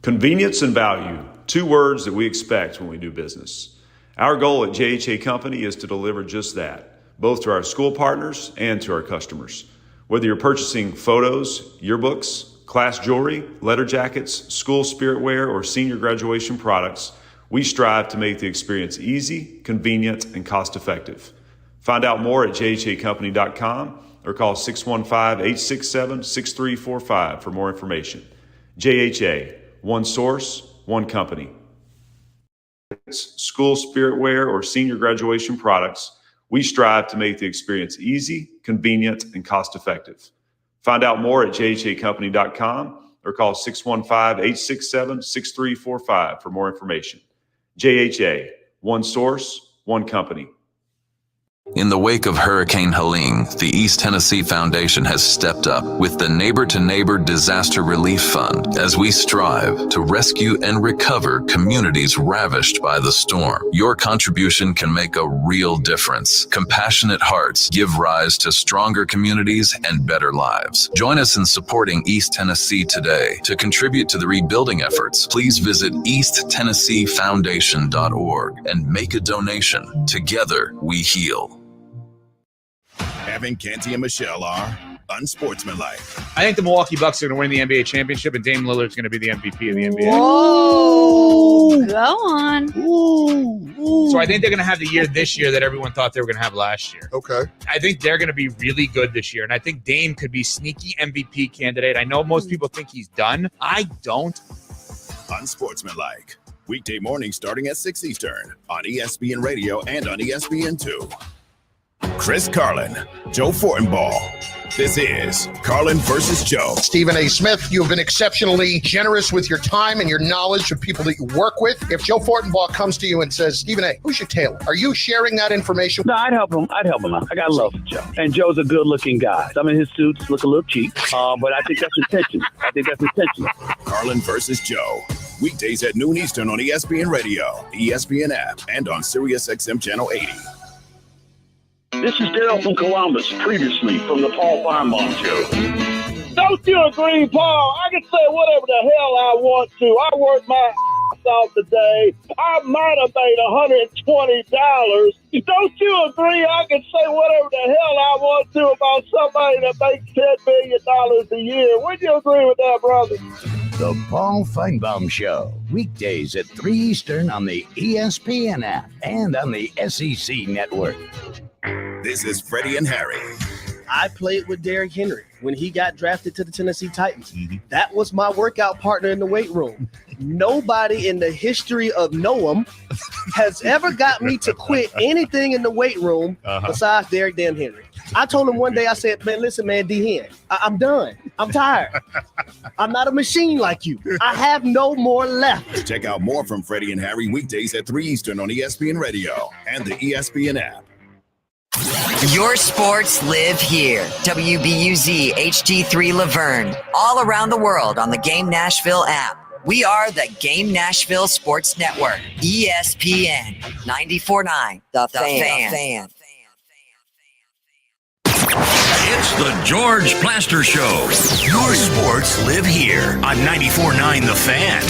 Convenience and value, two words that we expect when we do business. Our goal at JHA Company is to deliver just that, both to our school partners and to our customers. Whether you're purchasing photos, yearbooks, class jewelry, letter jackets, school spirit wear, or senior graduation products, we strive to make the experience easy, convenient, and cost-effective. Find out more at jhacompany.com or call 615-867-6345 for more information. JHA, one source, one company. School spirit wear or senior graduation products, we strive to make the experience easy, convenient, and cost-effective. Find out more at jhacompany.com or call 615-867-6345 for more information. JHA, one source, one company. In the wake of Hurricane Helene, the East Tennessee Foundation has stepped up with the Neighbor to Neighbor Disaster Relief Fund as we strive to rescue and recover communities ravished by the storm. Your contribution can make a real difference. Compassionate hearts give rise to stronger communities and better lives. Join us in supporting East Tennessee today. To contribute to the rebuilding efforts, please visit easttennesseefoundation.org and make a donation. Together, we heal. Evan, Canty, and Michelle are unsportsmanlike. I think the Milwaukee Bucks are going to win the NBA championship, and Dame Lillard's going to be the MVP of the NBA. Whoa! Go on. So I think they're going to have the year this year that everyone thought they were going to have last year. Okay. I think they're going to be really good this year, and I think Dame could be sneaky MVP candidate. I know most people think he's done. I don't. Unsportsmanlike. Weekday morning starting at 6 Eastern on ESPN Radio and on ESPN2. Chris Carlin, Joe Fortenbaugh. This is Carlin versus Joe. Stephen A. Smith, you have been exceptionally generous with your time and your knowledge of people that you work with. If Joe Fortenbaugh comes to you and says, Stephen A., who's your tailor? Are you sharing that information? No, I'd help him. I got love for Joe. And Joe's a good-looking guy. Some of his suits look a little cheap, but I think that's intentional. Carlin versus Joe. Weekdays at noon Eastern on ESPN Radio, the ESPN app, and on SiriusXM Channel 80. This is Dale from Columbus, previously from the Paul Fireman Show. Don't you agree, Paul? I can say whatever the hell I want to. I worked my ass off today. I might have made $120. Don't you agree? I can say whatever the hell I want to about somebody that makes $10 million a year. Would you agree with that, brother? The Paul Feinbaum Show, weekdays at 3 Eastern on the ESPN app and on the SEC Network. This is Freddie and Harry. I played with Derrick Henry when he got drafted to the Tennessee Titans. That was my workout partner in the weight room. Nobody in the history of Noam has ever got me to quit anything in the weight room besides Derrick Dan Henry. I told him one day, I said, man, listen, man, D-Hen, I'm done. I'm tired. I'm not a machine like you. I have no more left. Check out more from Freddie and Harry weekdays at 3 Eastern on ESPN Radio and the ESPN app. Your sports live here. WBUZ HD3 Laverne. All around the world on the Game Nashville app. We are the Game Nashville Sports Network. ESPN 94.9. The Fan. It's the George Plaster Show. Your sports live here on 94.9 The Fan.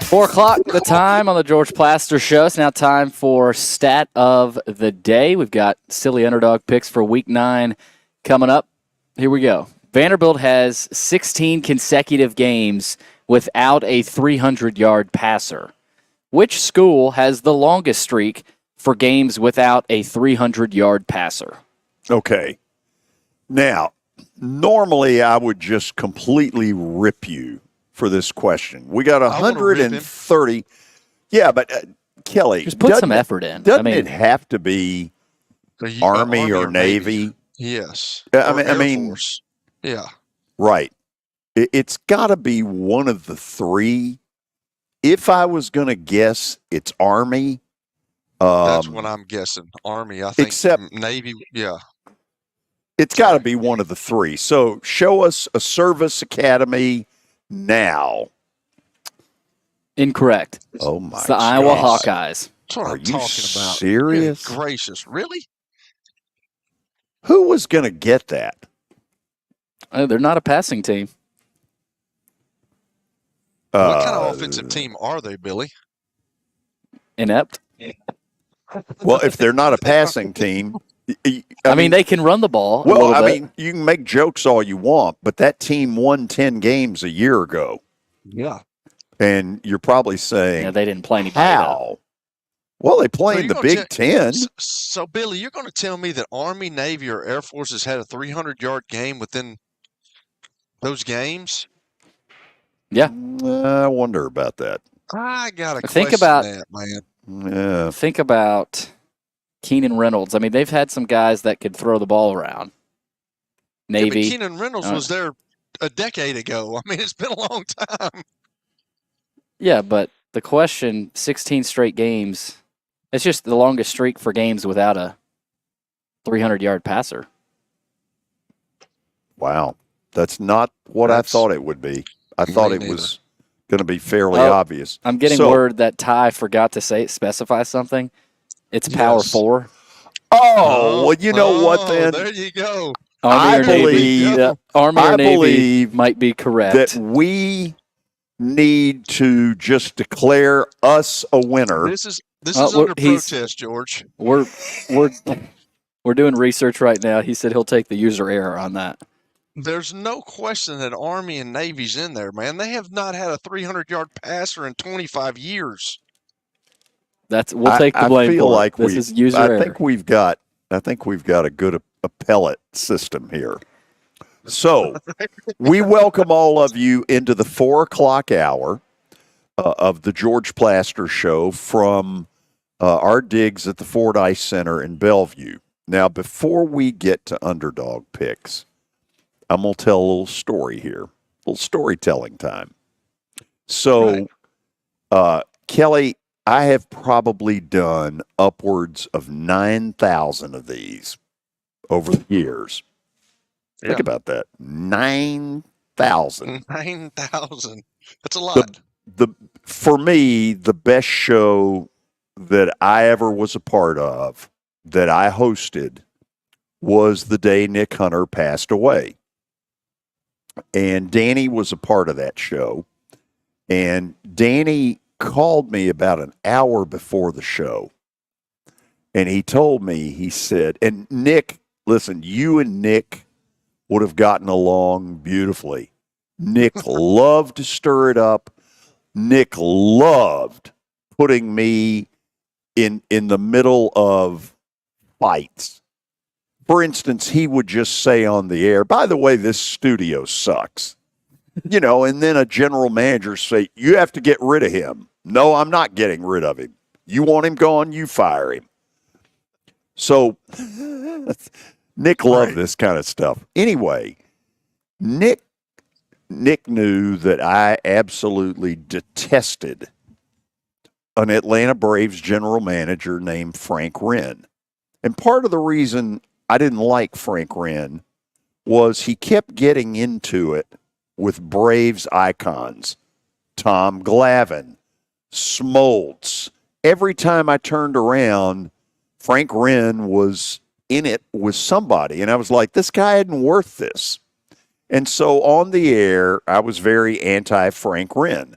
4 o'clock, the time on the George Plaster Show. It's now time for Stat of the Day. We've got silly underdog picks for Week 9 coming up. Here we go. Vanderbilt has 16 consecutive games without a 300-yard passer. Which school has the longest streak for games without a 300-yard passer? Okay. Now, normally I would just completely rip you for this question. We got 130. Yeah, but Kelly, just put some effort in. Doesn't it have to be Army or Navy? Yes. I Or Air mean, Force. Yeah. right. It's got to be one of the three. If I was going to guess, it's Army. That's what I'm guessing. Army, I think. Except Navy, yeah. It's got to be one of the three. So show us a service academy now. Incorrect. Oh, my It's the Iowa Hawkeyes. That's what I'm talking about. Serious? Good gracious. Really? Who was going to get that? They're not a passing team. What kind of offensive team are they, Billy? Inept. Well, if they're not a passing team, I mean, they can run the ball. Well, I mean, you can make jokes all you want, but that team won 10 games a year ago. Yeah. And you're probably saying, they didn't play anybody. How? Well, they play in the Big Ten. So, Billy, you're going to tell me that Army, Navy, or Air Force has had a 300-yard game within those games? Yeah. I wonder about that. I got to Think question about that, man. Yeah. Think about Keenan Reynolds. I mean, they've had some guys that could throw the ball around. Navy. Yeah, but Keenan Reynolds was there a decade ago. I mean, it's been a long time. Yeah, but the question, 16 straight games, it's just the longest streak for games without a 300-yard passer. Wow. That's not what I thought it would be. I thought it was going to be fairly obvious. I'm getting word that Ty forgot to specify something. It's Power 4. Oh, well, you know what then? There you go. Army or Navy might be correct. That we need to just declare us a winner. This is under protest, George. We're doing research right now. He said he'll take the user error on that. There's no question that Army and Navy's in there, man. They have not had a 300-yard passer in 25 years. We'll take the blame. I feel for like this is user error. I think we've got a good appellate system here. So we welcome all of you into the 4 o'clock hour of the George Plaster Show from our digs at the Fordyce Center in Bellevue. Now, before we get to underdog picks, I'm going to tell a little story here, a little storytelling time. So, Kelly, I have probably done upwards of 9,000 of these over the years. Yeah. Think about that. 9,000. 9,000. That's a lot. For me, the best show that I ever was a part of, that I hosted, was the day Nick Hunter passed away. And Danny was a part of that show. And Danny called me about an hour before the show. And he told me, he said, and Nick, listen, you and Nick would have gotten along beautifully. Nick loved to stir it up. Nick loved putting me in the middle of fights. For instance, he would just say on the air, by the way, this studio sucks. And then a general manager say, you have to get rid of him. No, I'm not getting rid of him. You want him gone, you fire him. So Nick loved this kind of stuff. Anyway, Nick knew that I absolutely detested an Atlanta Braves general manager named Frank Wren. And part of the reason I didn't like Frank Wren was he kept getting into it with Braves icons. Tom Glavine, Smoltz. Every time I turned around, Frank Wren was in it with somebody. And I was like, this guy isn't worth this. And so on the air, I was very anti-Frank Wren.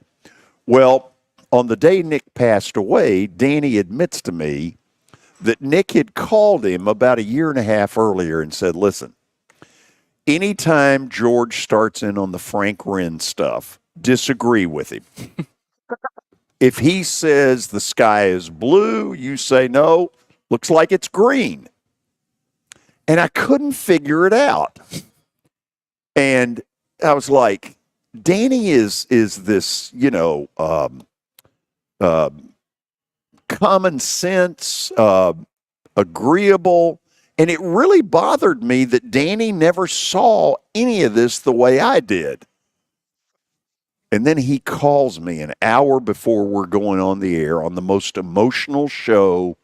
Well, on the day Nick passed away, Danny admits to me that Nick had called him about a year and a half earlier and said, listen, anytime George starts in on the Frank Wren stuff, disagree with him. If he says the sky is blue, you say no, looks like it's green. And I couldn't figure it out. And I was like, Danny is this, common sense, agreeable. And it really bothered me that Danny never saw any of this the way I did. And then he calls me an hour before we're going on the air on the most emotional show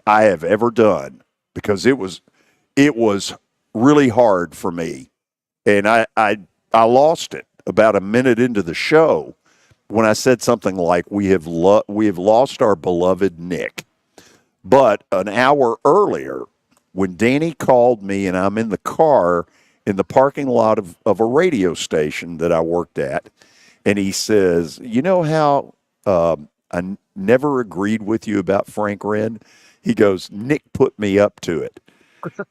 I have ever done, because it was really hard for me. And I lost it about a minute into the show when I said something like, we have lost our beloved Nick. But an hour earlier, when Danny called me and I'm in the car in the parking lot of a radio station that I worked at, and he says, you know how I never agreed with you about Frank Wren? He goes, Nick put me up to it.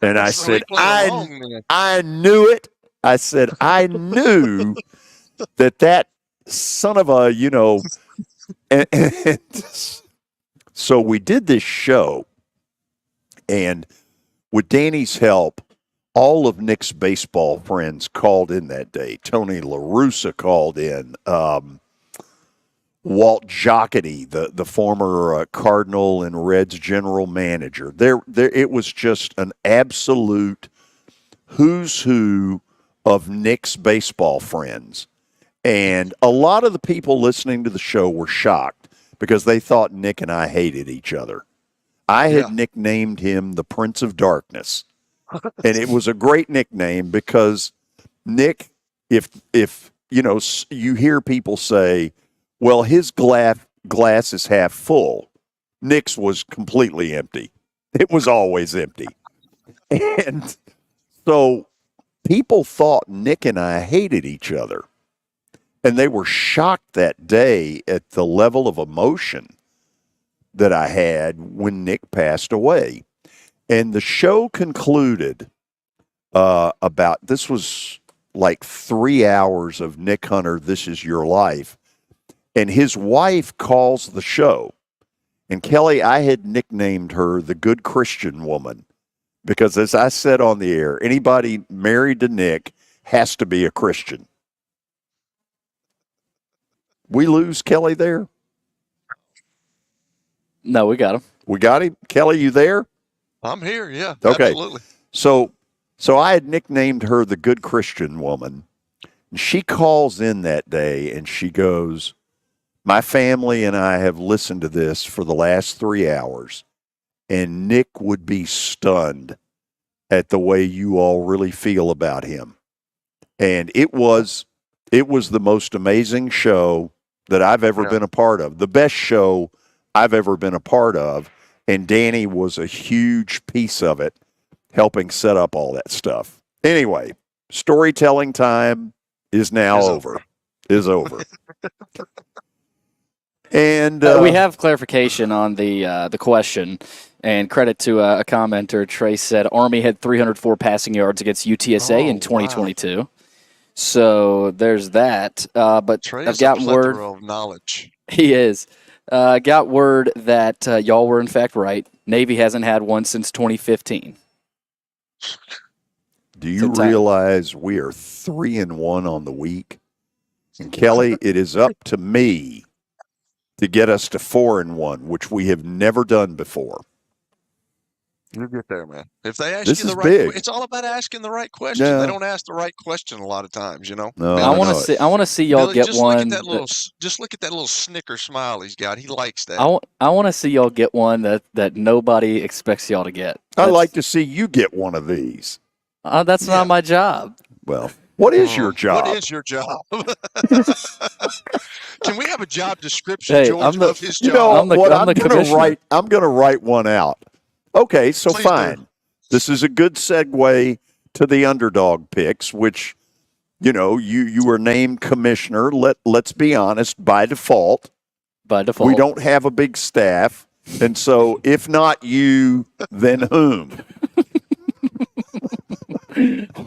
And I said, I knew it. I said, I knew that son of a, and so we did this show, and with Danny's help, all of Nick's baseball friends called in that day. Tony La Russa called in. Walt Jocketty, the former Cardinal and Reds general manager. It was just an absolute who's who of Nick's baseball friends. And a lot of the people listening to the show were shocked because they thought Nick and I hated each other. I had nicknamed him the Prince of Darkness. And it was a great nickname because Nick, if you hear people say, well, his glass is half full. Nick's was completely empty. It was always empty. And so people thought Nick and I hated each other. And they were shocked that day at the level of emotion that I had when Nick passed away. And the show concluded this was like 3 hours of Nick Hunter, This Is Your Life. And his wife calls the show. And Kelly, I had nicknamed her the Good Christian Woman because, as I said on the air, anybody married to Nick has to be a Christian. We lose Kelly there? No, we got him. We got him? Kelly, you there? I'm here, yeah. Okay. Absolutely. So I had nicknamed her the Good Christian Woman. And she calls in that day and she goes, my family and I have listened to this for the last 3 hours, and Nick would be stunned at the way you all really feel about him. And it was the most amazing show that I've ever been a part of, the best show I've ever been a part of. And Danny was a huge piece of it, helping set up all that stuff. Anyway, storytelling time is now over. Is over. And we have clarification on the question, and credit to a commenter. Trace said Army had 304 passing yards against UTSA in 2022. Wow. So there's that. But Trey I've got word of knowledge. He is. Got word that y'all were in fact right. Navy hasn't had one since 2015. Do you realize we are 3-1 on the week? And Kelly, it is up to me to get us to 4-1, which we have never done before. You'll get there, man. If they ask This you the is right, big. it's all about asking the right question. Yeah. They don't ask the right question a lot of times, No, I want to see y'all Billy, get just one. Look at that little, just look at that little snicker smile he's got. He likes that. I want to see y'all get one that nobody expects y'all to get. I'd like to see you get one of these. That's not my job. Well, what is your job? What is your job? Can we have a job description, Hey, George, of his job? You know I'm the commissioner. I'm going to write one out. Okay, so Please fine. do. This is a good segue to the Underdog picks, which, you were named commissioner. Let's be honest, by default. By default. We don't have a big staff. And so if not you, then whom?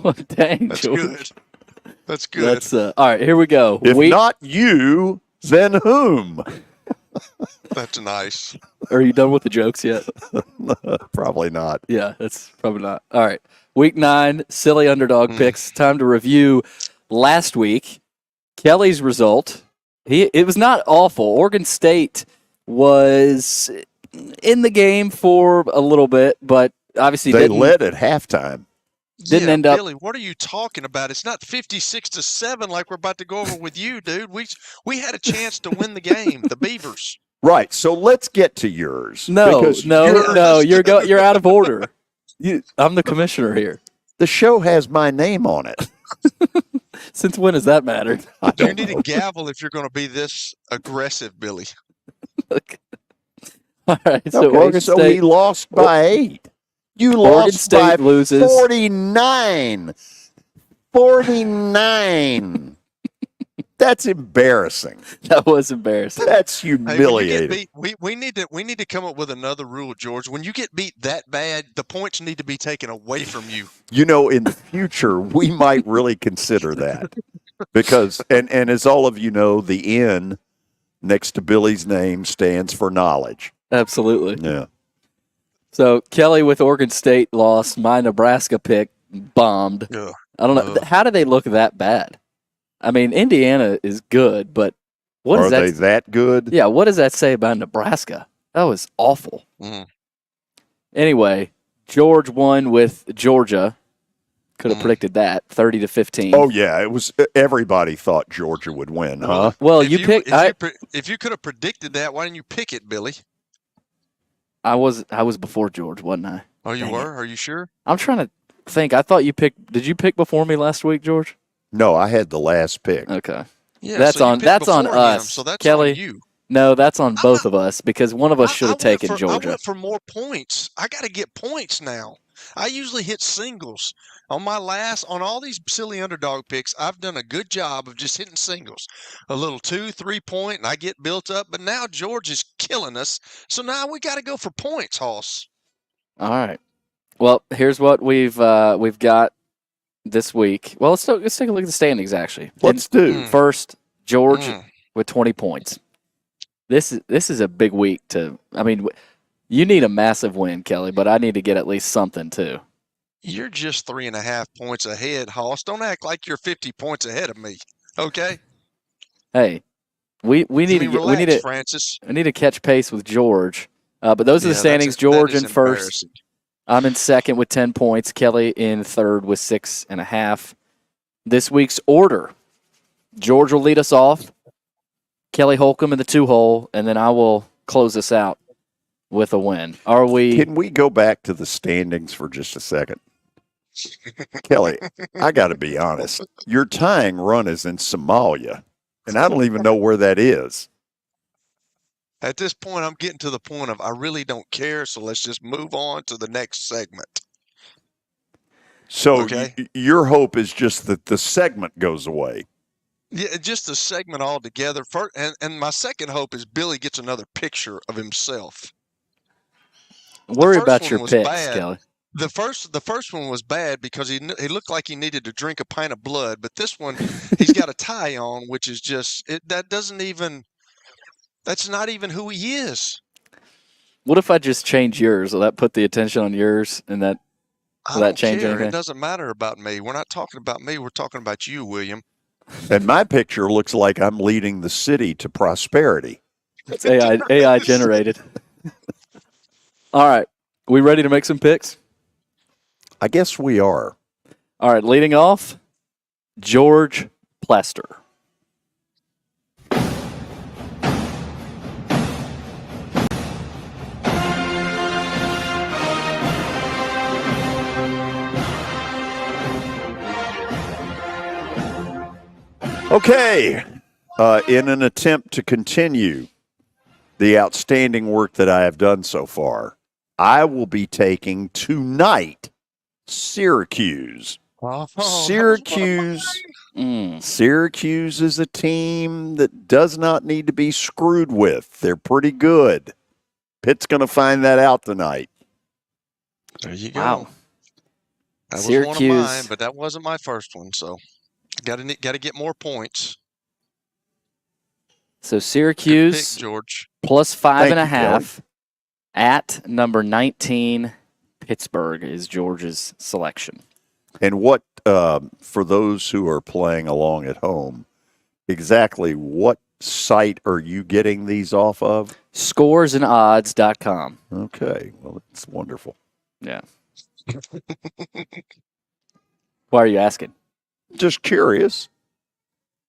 Well, dang, That's George. good. That's good. That's all right. Here we go. If not you, then whom? That's nice. Are you done with the jokes yet? Probably not. Yeah, that's probably not. All right. Week 9, silly underdog picks. Time to review last week. Kelly's result. It was not awful. Oregon State was in the game for a little bit, but obviously they led at halftime. Didn't end up. Billy, what are you talking about? It's not 56-7 like we're about to go over with you, dude. We had a chance to win the game, the Beavers. Right. So let's get to yours. No, because no. You're out of order. I'm the commissioner here. The show has my name on it. Since when does that matter? You need a gavel if you're going to be this aggressive, Billy. All right. So Okay, Oregon so State he lost by 8. You Oregon lost State by loses 49. 49. That's embarrassing. That was embarrassing. That's Hey, when you humiliating. get beat, we need to come up with another rule, George. When you get beat that bad, the points need to be taken away from you. You know, in the future, we might really consider that. Because, and as all of you know, the N next to Billy's name stands for knowledge. Absolutely. Yeah. So Kelly with Oregon State lost. My Nebraska pick bombed. Yeah. I don't know. How do they look that bad? I mean, Indiana is good, but what Are is that? they that good? Yeah, what does that say about Nebraska? That was awful. Mm. Anyway, George won with Georgia. Could have predicted that, 30-15. Oh, yeah. It was everybody thought Georgia would win, huh? Well, If you picked. If you could have predicted that, why didn't you pick it, Billy? I was before George, wasn't I? Oh, you Dang were? Are you sure? I'm trying to think. I thought you picked. Did you pick before me last week, George? No, I had the last pick. Okay. Yeah, that's so you on. picked That's on before him, us, so that's Kelly. on you. No, that's on both of us because one of us should have taken I Georgia. went for more points. I got to get points now. I usually hit singles. On all these silly underdog picks, I've done a good job of just hitting singles. A little 2-3 point, and I get built up. But now George is killing us. So now we got to go for points, Hoss. All right. Well, here's what we've got this week. Well, let's take a look at the standings. Actually, Let's do. First, George with 20 points. This is a big week to. I mean, you need a massive win, Kelly, but I need to get at least something too. You're just 3.5 points ahead, Hoss. Don't act like you're 50 points ahead of me. Okay. Hey, we need to relax, we need to Francis. I need to catch pace with George. But those are the standings. George in first. I'm in second with 10 points. Kelly in third with 6.5. This week's order: George will lead us off. Kelly Holcomb in the 2-hole, and then I will close us out with a win. Are we? Can we go back to the standings for just a second? Kelly, I got to be honest. Your tying run is in Somalia, and I don't even know where that is. At this point, I'm getting to the point of I really don't care, so let's just move on to the next segment. So Okay. your hope is just that the segment goes away. Yeah, just a segment altogether. And my second hope is Billy gets another picture of himself. Worry The first about one your was picks, bad. Kelly. The first one was bad because he looked like he needed to drink a pint of blood. But this one, he's got a tie on, which is just that's not even who he is. What if I just change yours? Will that put the attention on yours, and will that change care. anything? It doesn't matter about me. We're not talking about me. We're talking about you, William. And my picture looks like I'm leading the city to prosperity. It's AI generated. All right. We ready to make some picks? I guess we are. All right. Leading off, George Plaster. Okay. In an attempt to continue the outstanding work that I have done so far, I will be taking tonight Syracuse. Syracuse is a team that does not need to be screwed with. They're pretty good. Pitt's going to find that out tonight. There you go. Wow. That was Syracuse. one of mine, but that wasn't my first one. So got to get more points. So Syracuse Pick, George. plus Thank you, 5.5 at number 19. Pittsburgh is George's selection. And what, for those who are playing along at home, exactly what site are you getting these off of? Scoresandodds.com. Okay. Well, it's wonderful. Yeah. Why are you asking? Just curious.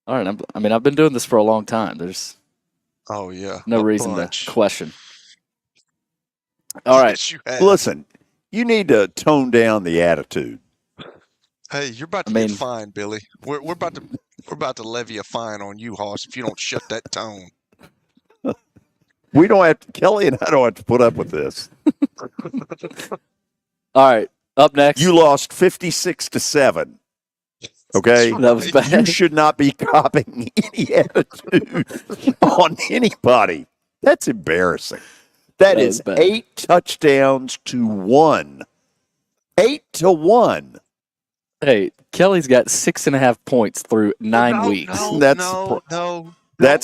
All right. I've been doing this for a long time. There's no reason bunch. to question. All right. Yes, you have. Listen, you need to tone down the attitude. Hey, you're about to get fined, Billy. We're about to levy a fine on you, Hoss, if you don't shut that tone. We don't have to, Kelly and I don't have to put up with this. All right. Up next. You lost 56-7. Okay? That was bad. You should not be copying any attitude on anybody. That's embarrassing. That is bad. 8 touchdowns to 1. 8-1. Hey, Kelly's got 6.5 points through 9 weeks. That's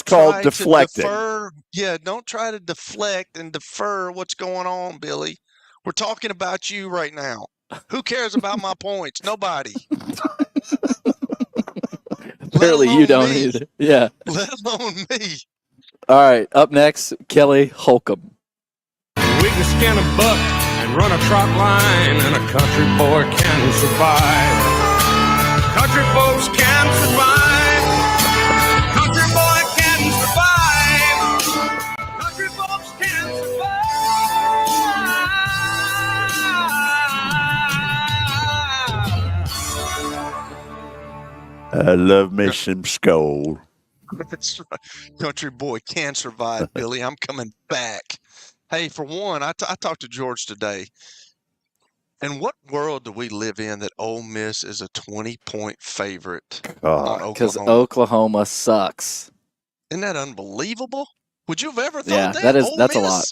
called try to deflecting. Yeah, don't try to deflect and defer what's going on, Billy. We're talking about you right now. Who cares about my points? Nobody. Apparently you don't either. Yeah. Let alone me. All right. Up next, Kelly Holcomb. We can skin a buck and run a trot line, and a country boy can survive. Country folks can survive. Country boy can survive. Country folks can survive. I love me some Skoll. That's right. Country boy can survive, Billy. I'm coming back. Hey, for one, I talked to George today. In what world do we live in that Ole Miss is a 20-point favorite on Because Oklahoma? Oklahoma sucks. Isn't that unbelievable? Would you have ever thought Yeah, that? that's a lot.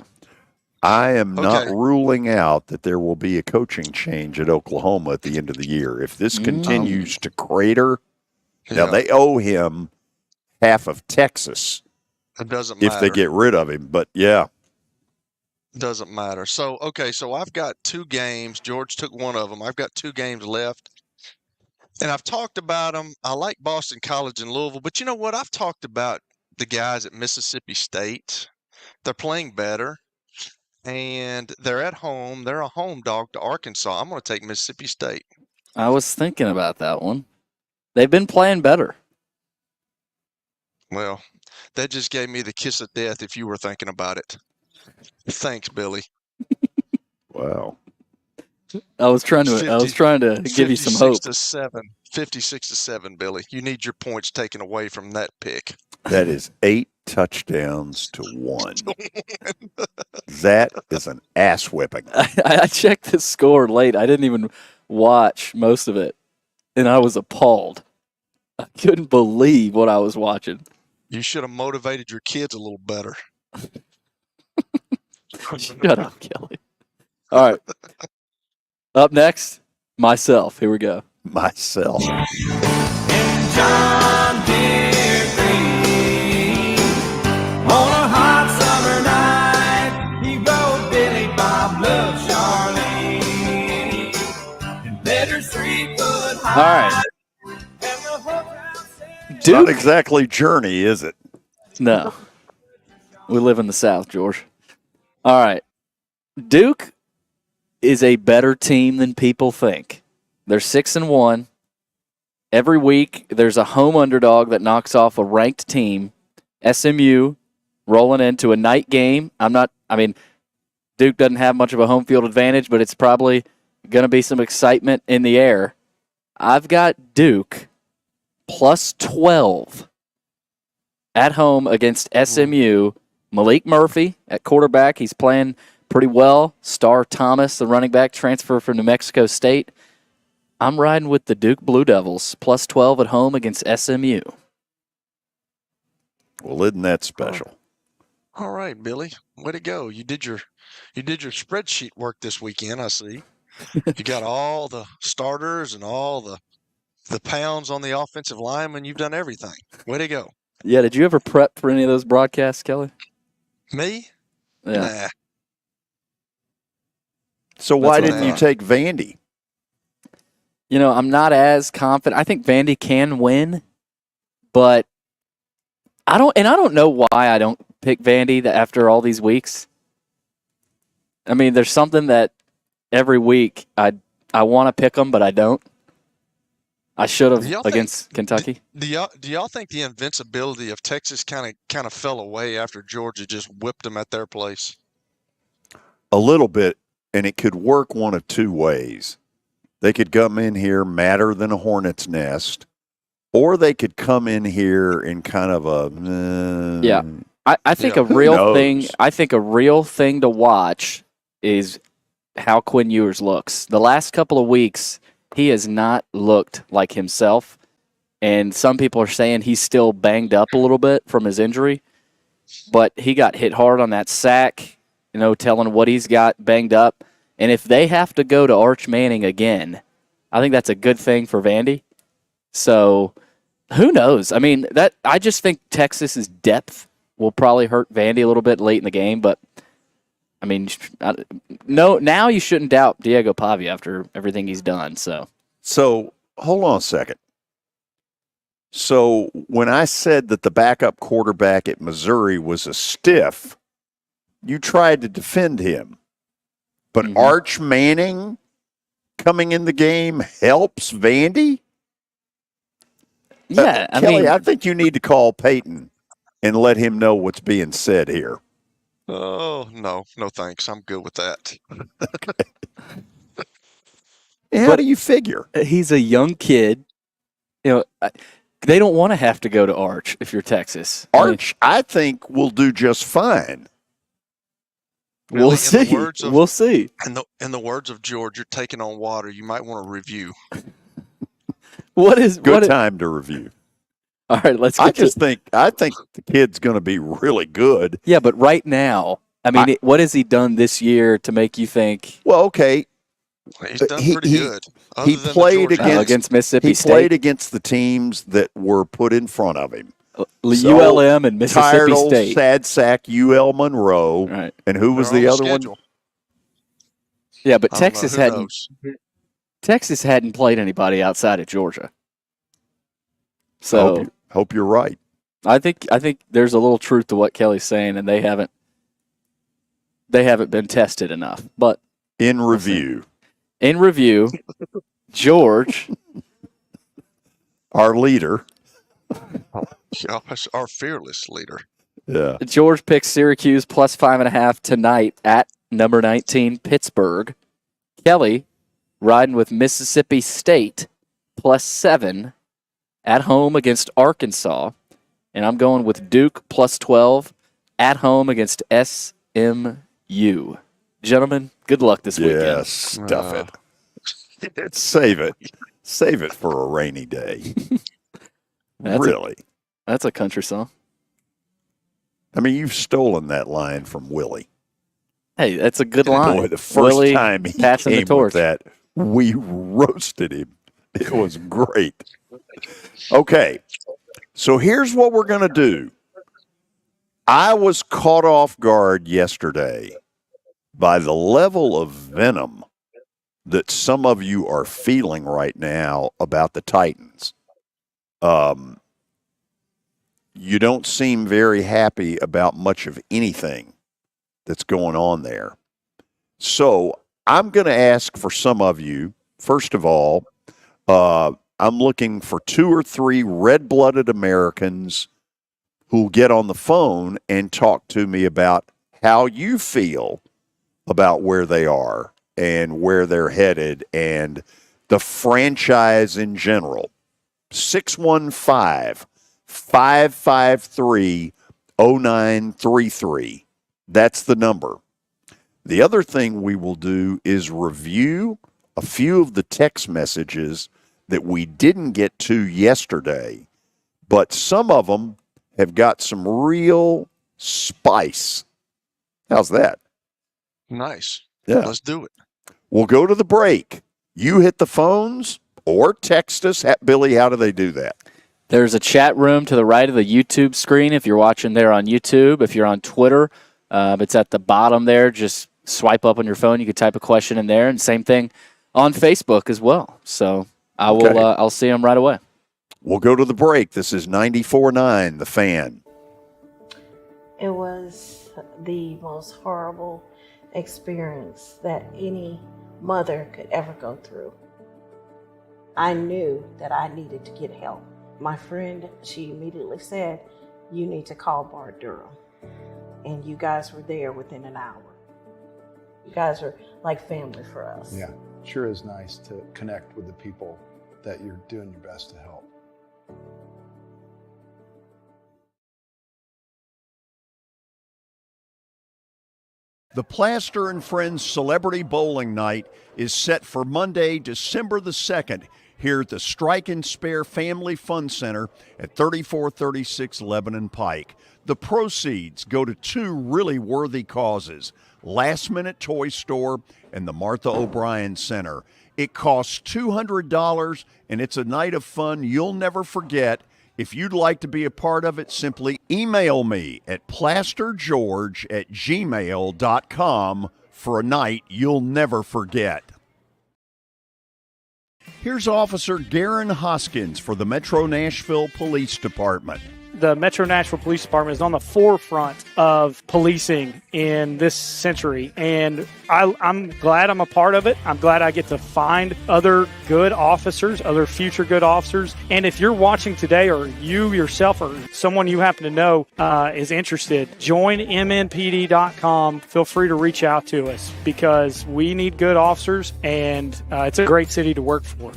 I am not ruling out that there will be a coaching change at Oklahoma at the end of the year. If this continues to crater, now they owe him half of Texas. It doesn't matter. If they get rid of him. But, yeah. Doesn't matter. So I've got 2 games. George took one of them. I've got 2 games left. And I've talked about them. I like Boston College and Louisville. But you know what? I've talked about the guys at Mississippi State. They're playing better. And they're at home. They're a home dog to Arkansas. I'm going to take Mississippi State. I was thinking about that one. They've been playing better. Well, that just gave me the kiss of death if you were thinking about it. Thanks, Billy. Wow. I was trying to give you some hope. 56-7, Billy. You need your points taken away from that pick. That is 8 touchdowns to 1. That is an ass whipping. I checked the score late. I didn't even watch most of it, and I was appalled. I couldn't believe what I was watching. You should have motivated your kids a little better. Shut up, Kelly. All right. Up next, myself. Here we go. Myself. John Deere Creek, on a hot summer night, he rode Billy Bob, loved Charlene, and met her 3 foot high. All right. It's not exactly Journey, is it? No. We live in the South, George. All right. Duke is a better team than people think. They're 6-1. Every week, there's a home underdog that knocks off a ranked team. SMU rolling into a night game. Duke doesn't have much of a home field advantage, but it's probably going to be some excitement in the air. I've got Duke plus 12 at home against SMU. Malik Murphy at quarterback. He's playing pretty well. Star Thomas, the running back, transfer from New Mexico State. I'm riding with the Duke Blue Devils, plus 12 at home against SMU. Well, isn't that special? All right, Billy. Way to go. You did your spreadsheet work this weekend, I see. You got all the starters and all the pounds on the offensive lineman. You've done everything. Way to go. Yeah, did you ever prep for any of those broadcasts, Kelly? Me? Yeah. Nah. So why didn't you take Vandy? You know, I'm not as confident. I think Vandy can win, but I don't know why I don't pick Vandy after all these weeks. I mean, there's something that every week I want to pick them, but I don't. I should have against Kentucky. Do y'all think the invincibility of Texas kind of fell away after Georgia just whipped them at their place? A little bit, and it could work one of two ways. They could come in here madder than a hornet's nest, or they could come in here in kind of a yeah. I think a real thing. I think a real thing to watch is how Quinn Ewers looks. The last couple of weeks, he has not looked like himself, and some people are saying he's still banged up a little bit from his injury, but he got hit hard on that sack, you know, telling what he's got banged up. And if they have to go to Arch Manning again, I think that's a good thing for Vandy. So who knows? I mean, I just think Texas's depth will probably hurt Vandy a little bit late in the game, but I mean, no. Now you shouldn't doubt Diego Pavia after everything he's done. So hold on a second. So when I said that the backup quarterback at Missouri was a stiff, you tried to defend him. But Arch Manning coming in the game helps Vandy? Yeah, Kelly, I think you need to call Peyton and let him know what's being said here. Oh, no thanks. I'm good with that. How do you figure? He's a young kid. You know, they don't want to have to go to Arch if you're Texas. Arch, I think, will do just fine. We'll see. We'll see. In the words of George, you're taking on water. You might want to review. Good time to review? All right, let's. I think the kid's going to be really good. Yeah, but right now, I mean, what has he done this year to make you think? Well, okay, he's done pretty good. He played against Mississippi State. He played against the teams that were put in front of him. ULM and Mississippi tired old State. Sad sack UL Monroe. Right. And who was the other one? Yeah, but Texas hadn't played anybody outside of Georgia. So hope you're right. I think there's a little truth to what Kelly's saying, and they haven't been tested enough. But in review, George, our leader. Our fearless leader. Yeah. George picks Syracuse plus 5.5 tonight at number 19 Pittsburgh. Kelly riding with Mississippi State plus 7 at home against Arkansas. And I'm going with Duke plus 12 at home against SMU. Gentlemen, good luck this weekend. Yes, stuff it. Save it. Save it for a rainy day. Really? That's a country song. I mean, you've stolen that line from Willie. Hey, that's a good line. Boy, the first Willie time he passing came the torch. with that, we roasted him. It was great. Okay, so here's what we're going to do. I was caught off guard yesterday by the level of venom that some of you are feeling right now about the Titans. You don't seem very happy about much of anything that's going on there. So I'm going to ask for some of you, first of all, I'm looking for 2 or 3 red-blooded Americans who'll get on the phone and talk to me about how you feel about where they are and where they're headed and the franchise in general. 615-553-0933. That's the number. The other thing we will do is review a few of the text messages that we didn't get to yesterday, but some of them have got some real spice. How's that? Nice. Yeah. Let's do it. We'll go to the break. You hit the phones or text us. Billy, how do they do that? There's a chat room to the right of the YouTube screen if you're watching there on YouTube. If you're on Twitter, it's at the bottom there. Just swipe up on your phone. You can type a question in there, and same thing on Facebook as well. So I will. I'll see them right away. We'll go to the break. This is 94.9 The Fan. It was the most horrible experience that any mother could ever go through. I knew that I needed to get help. My friend, she immediately said, "You need to call Bart Durham." And you guys were there within an hour. You guys are like family for us. Yeah, sure is nice to connect with the people that you're doing your best to help. The Plaster and Friends Celebrity Bowling Night is set for Monday, December the 2nd, here at the Strike and Spare Family Fun Center at 3436 Lebanon Pike. The proceeds go to two really worthy causes, Last Minute Toy Store and the Martha O'Brien Center. It costs $200, and it's a night of fun you'll never forget. If you'd like to be a part of it, simply email me at plastergeorge@gmail.com for a night you'll never forget. Here's Officer Garen Hoskins for the Metro Nashville Police Department. The Metro Nashville Police Department is on the forefront of policing in this century, and I'm glad I'm a part of it. I'm glad I get to find other good officers, other future good officers. And if you're watching today, or you yourself or someone you happen to know is interested, join MNPD.com. Feel free to reach out to us because we need good officers, and it's a great city to work for.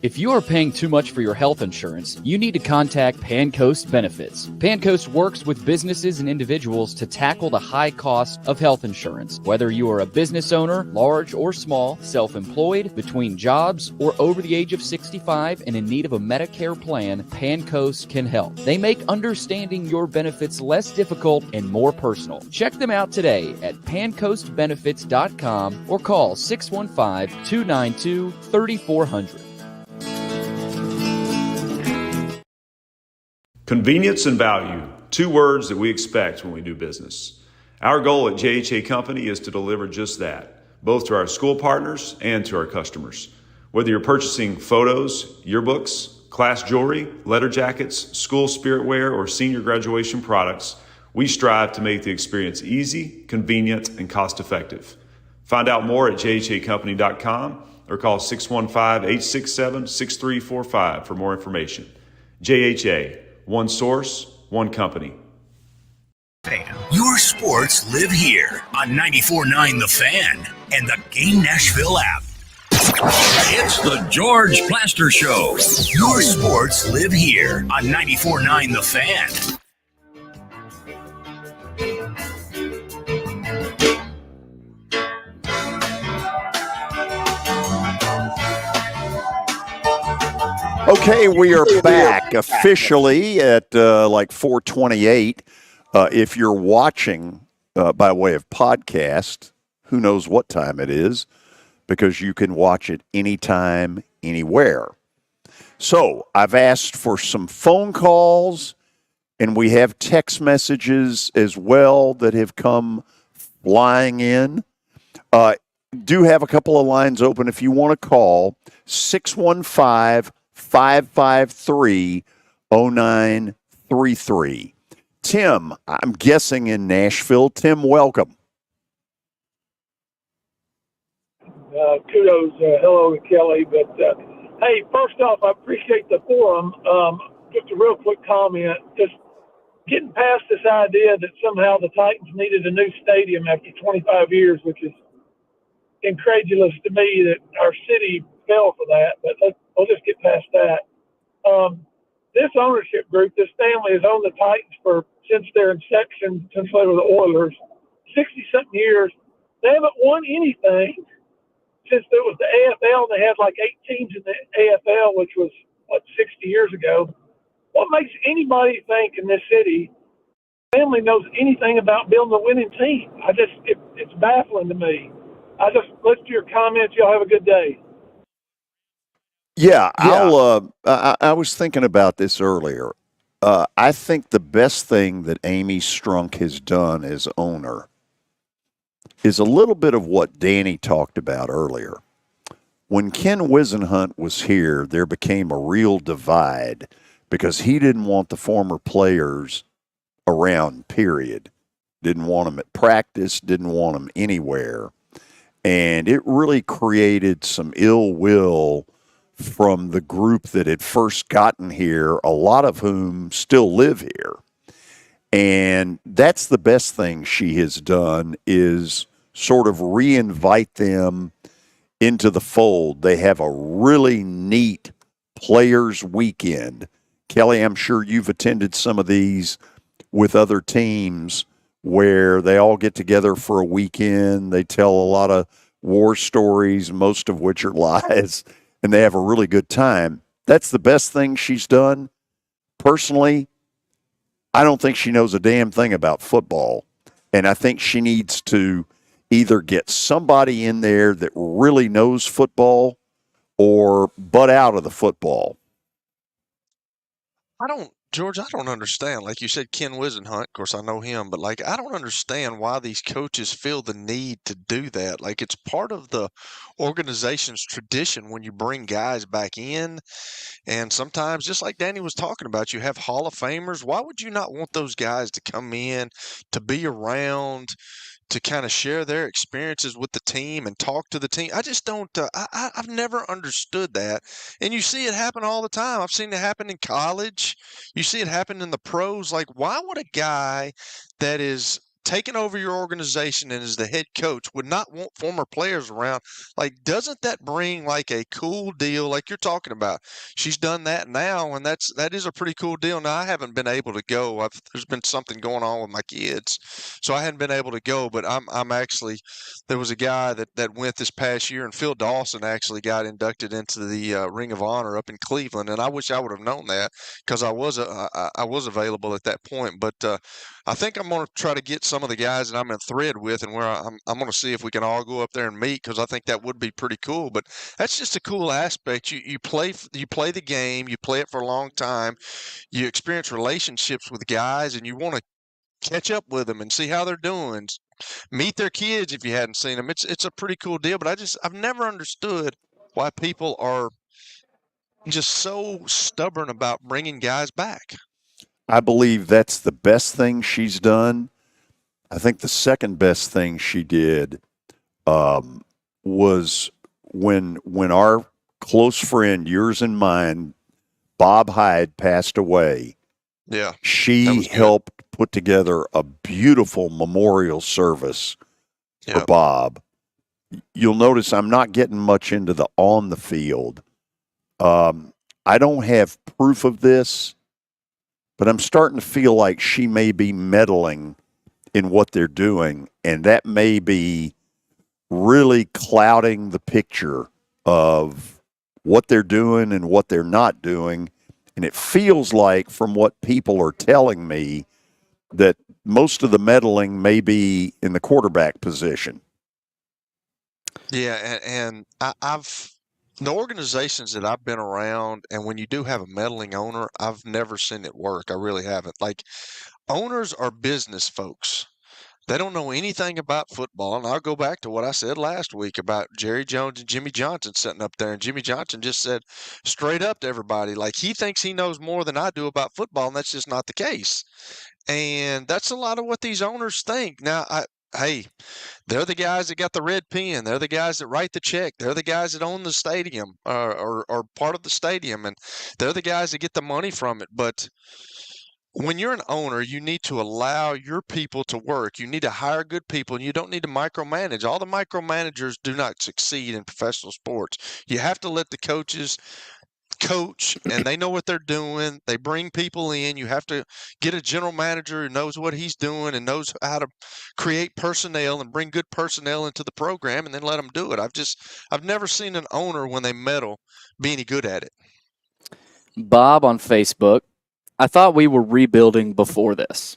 If you are paying too much for your health insurance, you need to contact Pancoast Benefits. Pancoast works with businesses and individuals to tackle the high cost of health insurance. Whether you are a business owner, large or small, self-employed, between jobs, or over the age of 65 and in need of a Medicare plan, Pancoast can help. They make understanding your benefits less difficult and more personal. Check them out today at pancoastbenefits.com or call 615-292-3400. Convenience and value, two words that we expect when we do business. Our goal at JHA Company is to deliver just that, both to our school partners and to our customers. Whether you're purchasing photos, yearbooks, class jewelry, letter jackets, school spirit wear, or senior graduation products, we strive to make the experience easy, convenient, and cost-effective. Find out more at jhacompany.com or call 615-867-6345 for more information. JHA, one source, one company. Your sports live here on 94.9 The Fan and the Game Nashville app. It's the George Plaster Show. Your sports live here on 94.9 The Fan. Okay, we are back officially at like 4:28. If you're watching by way of podcast, who knows what time it is, because you can watch it anytime, anywhere. So I've asked for some phone calls, and we have text messages as well that have come flying in. Do have a couple of lines open if you want to call 615-553-0933. Tim, I'm guessing in Nashville. Tim, welcome. Kudos, hello to Kelly. But hey, first off, I appreciate the forum. Just a real quick comment. Just getting past this idea that somehow the Titans needed a new stadium after 25 years, which is incredulous to me that our city fell for that. But we'll just get past that. This ownership group, this family has owned the Titans since their inception, since they were the Oilers, 60-something years. They haven't won anything since there was the AFL. They had like 8 teams in the AFL, which was, 60 years ago. What makes anybody think in this city family knows anything about building a winning team? It's baffling to me. I just listen to your comments. Y'all have a good day. Yeah, I was thinking about this earlier. I think the best thing that Amy Strunk has done as owner is a little bit of what Danny talked about earlier. When Ken Wisenhunt was here, there became a real divide because he didn't want the former players around, period. Didn't want them at practice, didn't want them anywhere. And it really created some ill will from the group that had first gotten here, a lot of whom still live here. And that's the best thing she has done, is sort of re-invite them into the fold. They have a really neat players weekend. Kelly, I'm sure you've attended some of these with other teams where they all get together for a weekend. They tell a lot of war stories, most of which are lies, and they have a really good time. That's the best thing she's done. Personally, I don't think she knows a damn thing about football, and I think she needs to either get somebody in there that really knows football or butt out of the football. George, I don't understand. Like you said, Ken Wisenhunt, of course, I know him, but like, I don't understand why these coaches feel the need to do that. Like, it's part of the organization's tradition when you bring guys back in. And sometimes, just like Danny was talking about, you have Hall of Famers. Why would you not want those guys to come in, to be around, to kind of share their experiences with the team and talk to the team? I just don't. I've never understood that, and you see it happen all the time. I've seen it happen in college. You see it happen in the pros. Like, why would a guy that is taking over your organization and is the head coach would not want former players around? Like, doesn't that bring like a cool deal like you're talking about? She's done that now, and that is a pretty cool deal. Now, I haven't been able to go. There's been something going on with my kids, so I hadn't been able to go. But I'm actually, there was a guy that went this past year, and Phil Dawson actually got inducted into the Ring of Honor up in Cleveland, and I wish I would have known that because I was available at that point. But I think I'm going to try to get some of the guys that I'm in thread with, and where I'm going to see if we can all go up there and meet, because I think that would be pretty cool. But that's just a cool aspect. You play the game, you play it for a long time, you experience relationships with guys, and you want to catch up with them and see how they're doing, meet their kids if you hadn't seen them. It's a pretty cool deal. But I've never understood why people are just so stubborn about bringing guys back. I believe that's the best thing she's done. I think the second best thing she did was when our close friend, yours and mine, Bob Hyde, passed away. Yeah, she helped put together a beautiful memorial service for Bob. You'll notice I'm not getting much into the on the field. I don't have proof of this, but I'm starting to feel like she may be meddling in what they're doing, and that may be really clouding the picture of what they're doing and what they're not doing. And it feels like, from what people are telling me, that most of the meddling may be in the quarterback position. Yeah, and I've the organizations that I've been around, and when you do have a meddling owner, I've never seen it work. I really haven't. Like, owners are business folks. They don't know anything about football. And I'll go back to what I said last week about Jerry Jones and Jimmy Johnson sitting up there. And Jimmy Johnson just said straight up to everybody, like, he thinks he knows more than I do about football, and that's just not the case. And that's a lot of what these owners think. Now, hey, they're the guys that got the red pen. They're the guys that write the check. They're the guys that own the stadium or part of the stadium. And they're the guys that get the money from it. But when you're an owner, you need to allow your people to work. You need to hire good people, and you don't need to micromanage. All the micromanagers do not succeed in professional sports. You have to let the coaches coach and they know what they're doing. They bring people in. You have to get a general manager who knows what he's doing and knows how to create personnel and bring good personnel into the program and then let them do it. I've never seen an owner when they meddle be any good at it. Bob on Facebook, I thought we were rebuilding before this.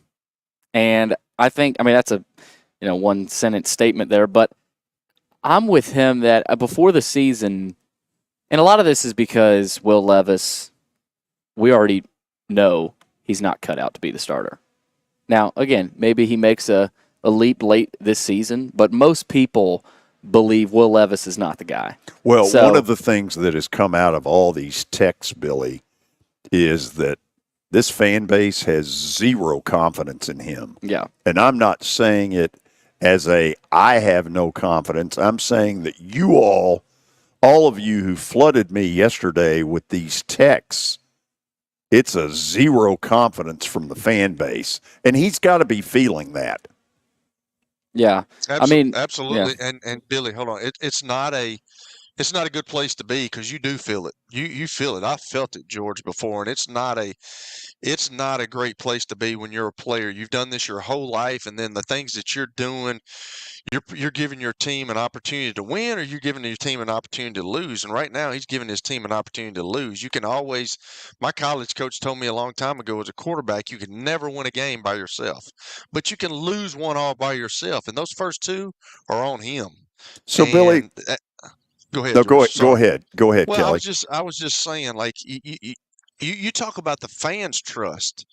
And I mean, that's a one sentence statement there, but I'm with him that before the season, and a lot of this is because Will Levis, we already know he's not cut out to be the starter. Now, again, maybe he makes a leap late this season, but most people believe Will Levis is not the guy. Well, one of the things that has come out of all these texts, Billy, is that this fan base has zero confidence in him. Yeah. And I'm not saying it as I have no confidence. I'm saying that you all of you who flooded me yesterday with these texts, it's a zero confidence from the fan base. And he's got to be feeling that. Yeah. Absolutely. Yeah. And Billy, hold on. It's not a good place to be because you do feel it. You feel it. I felt it, George, before, and it's not a great place to be when you're a player. You've done this your whole life, and then the things that you're doing, you're giving your team an opportunity to win, or you're giving your team an opportunity to lose. And right now, he's giving his team an opportunity to lose. You can always. My college coach told me a long time ago, as a quarterback, you can never win a game by yourself, but you can lose one all by yourself. And those first two are on him. So, Billy. Go ahead. No, George. go ahead. Go ahead, well, Kelly. I was just saying, like you talk about the fans' trust.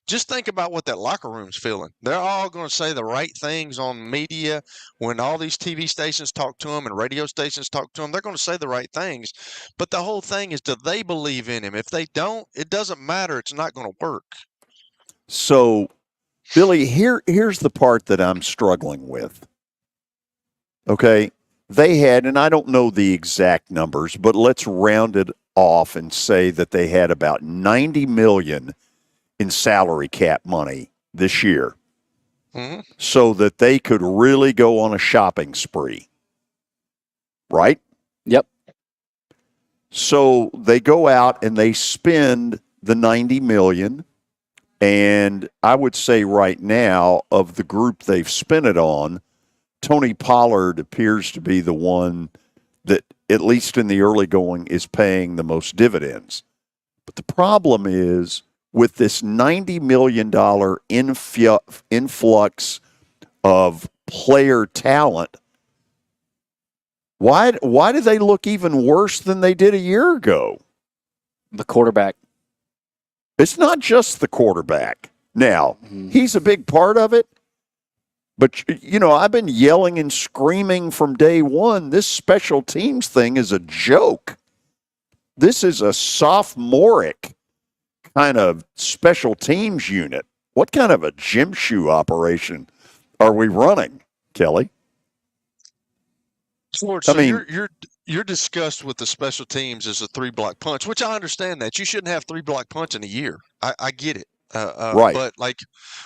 Just think about what that locker room's feeling. They're all going to say the right things on media when all these TV stations talk to them and radio stations talk to them. They're going to say the right things. But the whole thing is, do they believe in him? If they don't, it doesn't matter. It's not going to work. So, Billy, here's the part that I'm struggling with. Okay. They had, and I don't know the exact numbers, but let's round it off and say that they had about $90 million in salary cap money this year, so that they could really go on a shopping spree, right? Yep. So they go out and they spend the $90 million, and I would say right now, of the group they've spent it on, Tony Pollard appears to be the one that, at least in the early going, is paying the most dividends. But the problem is, with this $90 million influx of player talent, why do they look even worse than they did a year ago? The quarterback. It's not just the quarterback. Now, he's a big part of it. But, I've been yelling and screaming from day one, this special teams thing is a joke. This is a sophomoric kind of special teams unit. What kind of a gym shoe operation are we running, Kelly? George, so your disgust with the special teams is a 3-block punch, which I understand that. You shouldn't have 3-block punch in a year. I get it. Right. But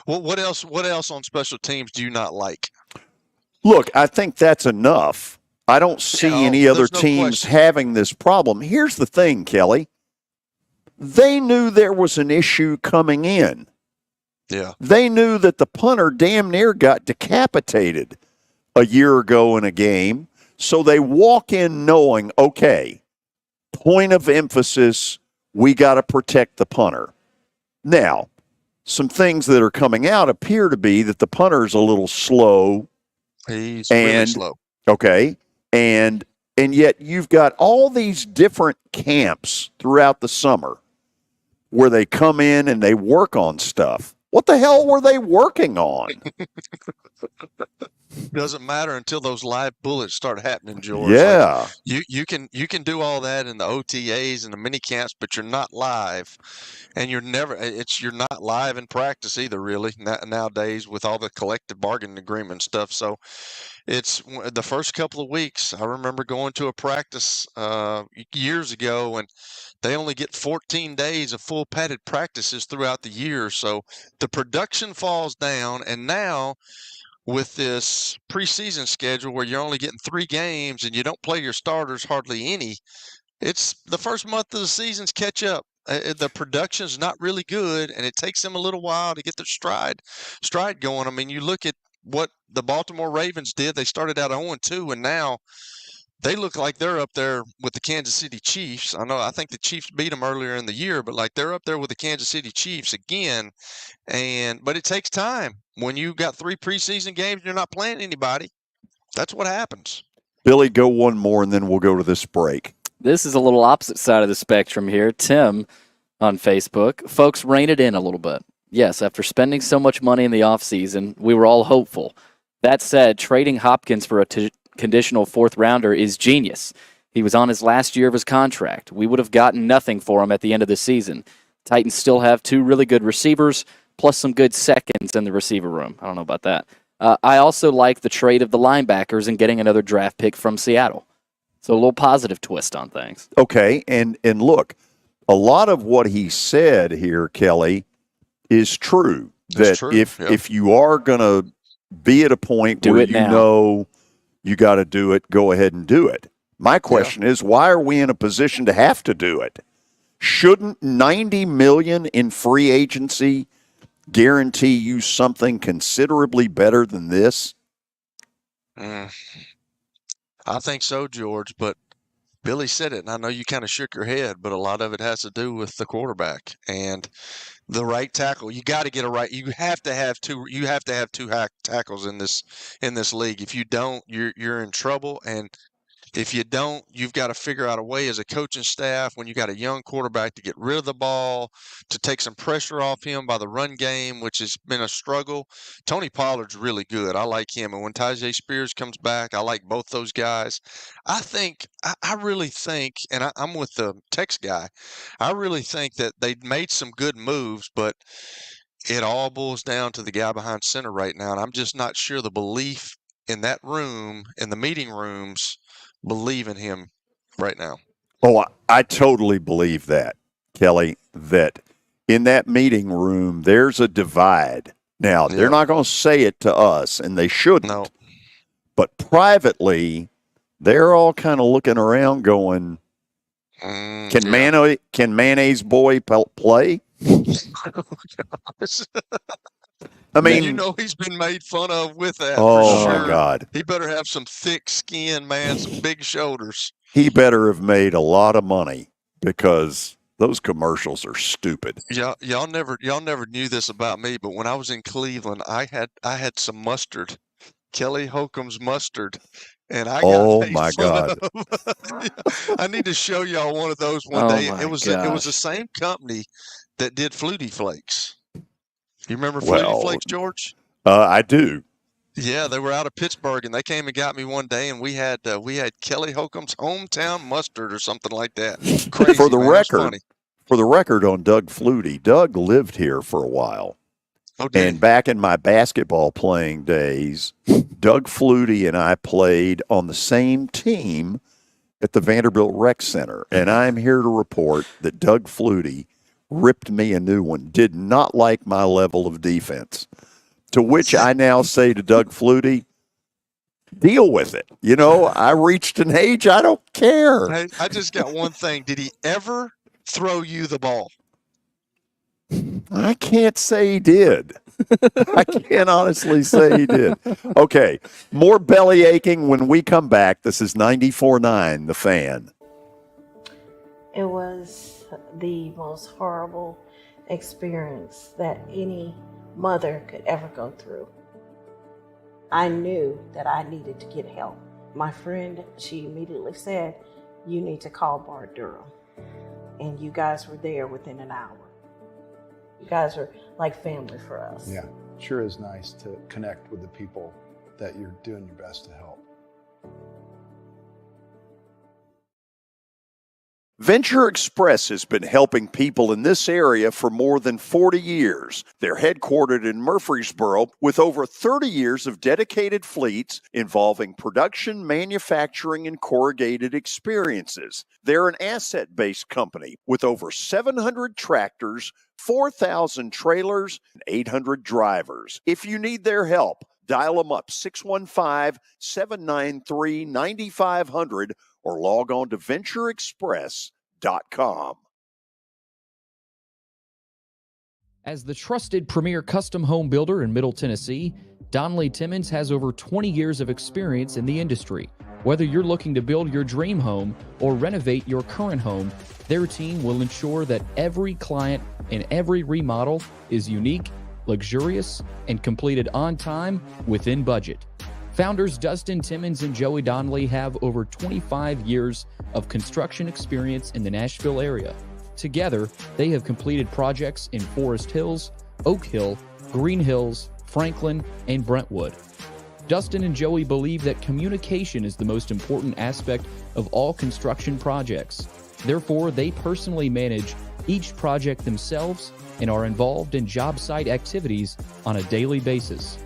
what else on special teams do you not like? Look, I think that's enough. I don't see any other teams having this problem. Here's the thing, Kelly. They knew there was an issue coming in. Yeah. They knew that the punter damn near got decapitated a year ago in a game. So they walk in knowing, okay, point of emphasis, we got to protect the punter. Now, some things that are coming out appear to be that the punter's a little slow. He's really slow. Okay. And yet you've got all these different camps throughout the summer where they come in and they work on stuff. What the hell were they working on? Doesn't matter until those live bullets start happening, George. Yeah. Like you can do all that in the OTAs and the mini camps, but you're not live, and you're not live in practice either, really, nowadays with all the collective bargaining agreement stuff. So it's the first couple of weeks. I remember going to a practice years ago, and they only get 14 days of full padded practices throughout the year. So the production falls down, and now with this preseason schedule where you're only getting 3 games and you don't play your starters hardly any, It's the first month of the season's catch up. The production's not really good, and it takes them a little while to get their stride going. I mean, you look at what the Baltimore Ravens did. They started out 0-2, and now they look like they're up there with the Kansas City Chiefs. I think the Chiefs beat them earlier in the year, but like they're up there with the Kansas City Chiefs again. But it takes time. When you got 3 preseason games and you're not playing anybody, that's what happens. Billy, go one more, and then we'll go to this break. This is a little opposite side of the spectrum here. Tim on Facebook. Folks, rein it in a little bit. Yes, after spending so much money in the offseason, we were all hopeful. That said, trading Hopkins for a conditional 4th rounder is genius. He was on his last year of his contract. We would have gotten nothing for him at the end of the season. Titans still have 2 really good receivers, plus some good seconds in the receiver room. I don't know about that. I also like the trade of the linebackers and getting another draft pick from Seattle. So a little positive twist on things. Okay, and look, a lot of what he said here, Kelly, is true. If you are going to be at a point where you know you got to do it, go ahead and do it. My question is, why are we in a position to have to do it? Shouldn't $90 million in free agency guarantee you something considerably better than this? I think so, George, but Billy said it, and I know you kind of shook your head, but a lot of it has to do with the quarterback and the right tackle. You got to get a right. You have to have 2. You have to have 2 tackles in this league. If you don't, you're in trouble. And if you don't, you've got to figure out a way as a coaching staff when you got a young quarterback to get rid of the ball, to take some pressure off him by the run game, which has been a struggle. Tony Pollard's really good. I like him. And when Tyjae Spears comes back, I like both those guys. I really think, and I'm with the Tex guy, I really think that they made some good moves, but it all boils down to the guy behind center right now. And I'm just not sure the belief in that room, in the meeting rooms, believe in him right now. Oh, I totally believe that, Kelly, that in that meeting room, there's a divide. Now, they're not going to say it to us, and they shouldn't. No. But privately, they're all kind of looking around going, can Mayonnaise Boy play? I mean, you know he's been made fun of with that. Oh, for sure. my God. He better have some thick skin, man, some big shoulders. He better have made a lot of money because those commercials are stupid. Y'all never knew this about me, but when I was in Cleveland, I had some mustard, Kelly Holcomb's mustard, and I got made fun of. I need to show y'all one of those one day. It was the same company that did Flutie Flakes. You remember Flutie Flakes, George? I do. Yeah, they were out of Pittsburgh, and they came and got me one day, and we had Kelly Holcomb's hometown mustard or something like that. Crazy, for the man. record on Doug Flutie, Doug lived here for a while. Oh, and back in my basketball playing days, Doug Flutie and I played on the same team at the Vanderbilt Rec Center, and I'm here to report that Doug Flutie ripped me a new one, did not like my level of defense. To which I now say to Doug Flutie, deal with it. You know, I reached an age, I don't care. I just got one thing. Did he ever throw you the ball? I can't say he did. I can't honestly say he did. Okay, more belly aching when we come back. This is 94.9 The Fan. It was the most horrible experience that any mother could ever go through. I knew that I needed to get help. My friend, she immediately said, you need to call Bart Durham. And you guys were there within an hour. You guys are like family for us. Yeah, sure is nice to connect with the people that you're doing your best to help. Venture Express has been helping people in this area for more than 40 years. They're headquartered in Murfreesboro with over 30 years of dedicated fleets involving production, manufacturing, and corrugated experiences. They're an asset-based company with over 700 tractors, 4,000 trailers, and 800 drivers. If you need their help, dial them up 615-793-9500 or log on to ventureexpress.com. As the trusted premier custom home builder in Middle Tennessee, Donnelly Timmons has over 20 years of experience in the industry. Whether you're looking to build your dream home or renovate your current home, their team will ensure that every client and every remodel is unique, luxurious, and completed on time within budget. Founders Dustin Timmons and Joey Donnelly have over 25 years of construction experience in the Nashville area. Together, they have completed projects in Forest Hills, Oak Hill, Green Hills, Franklin, and Brentwood. Dustin and Joey believe that communication is the most important aspect of all construction projects. Therefore, they personally manage each project themselves and are involved in job site activities on a daily basis.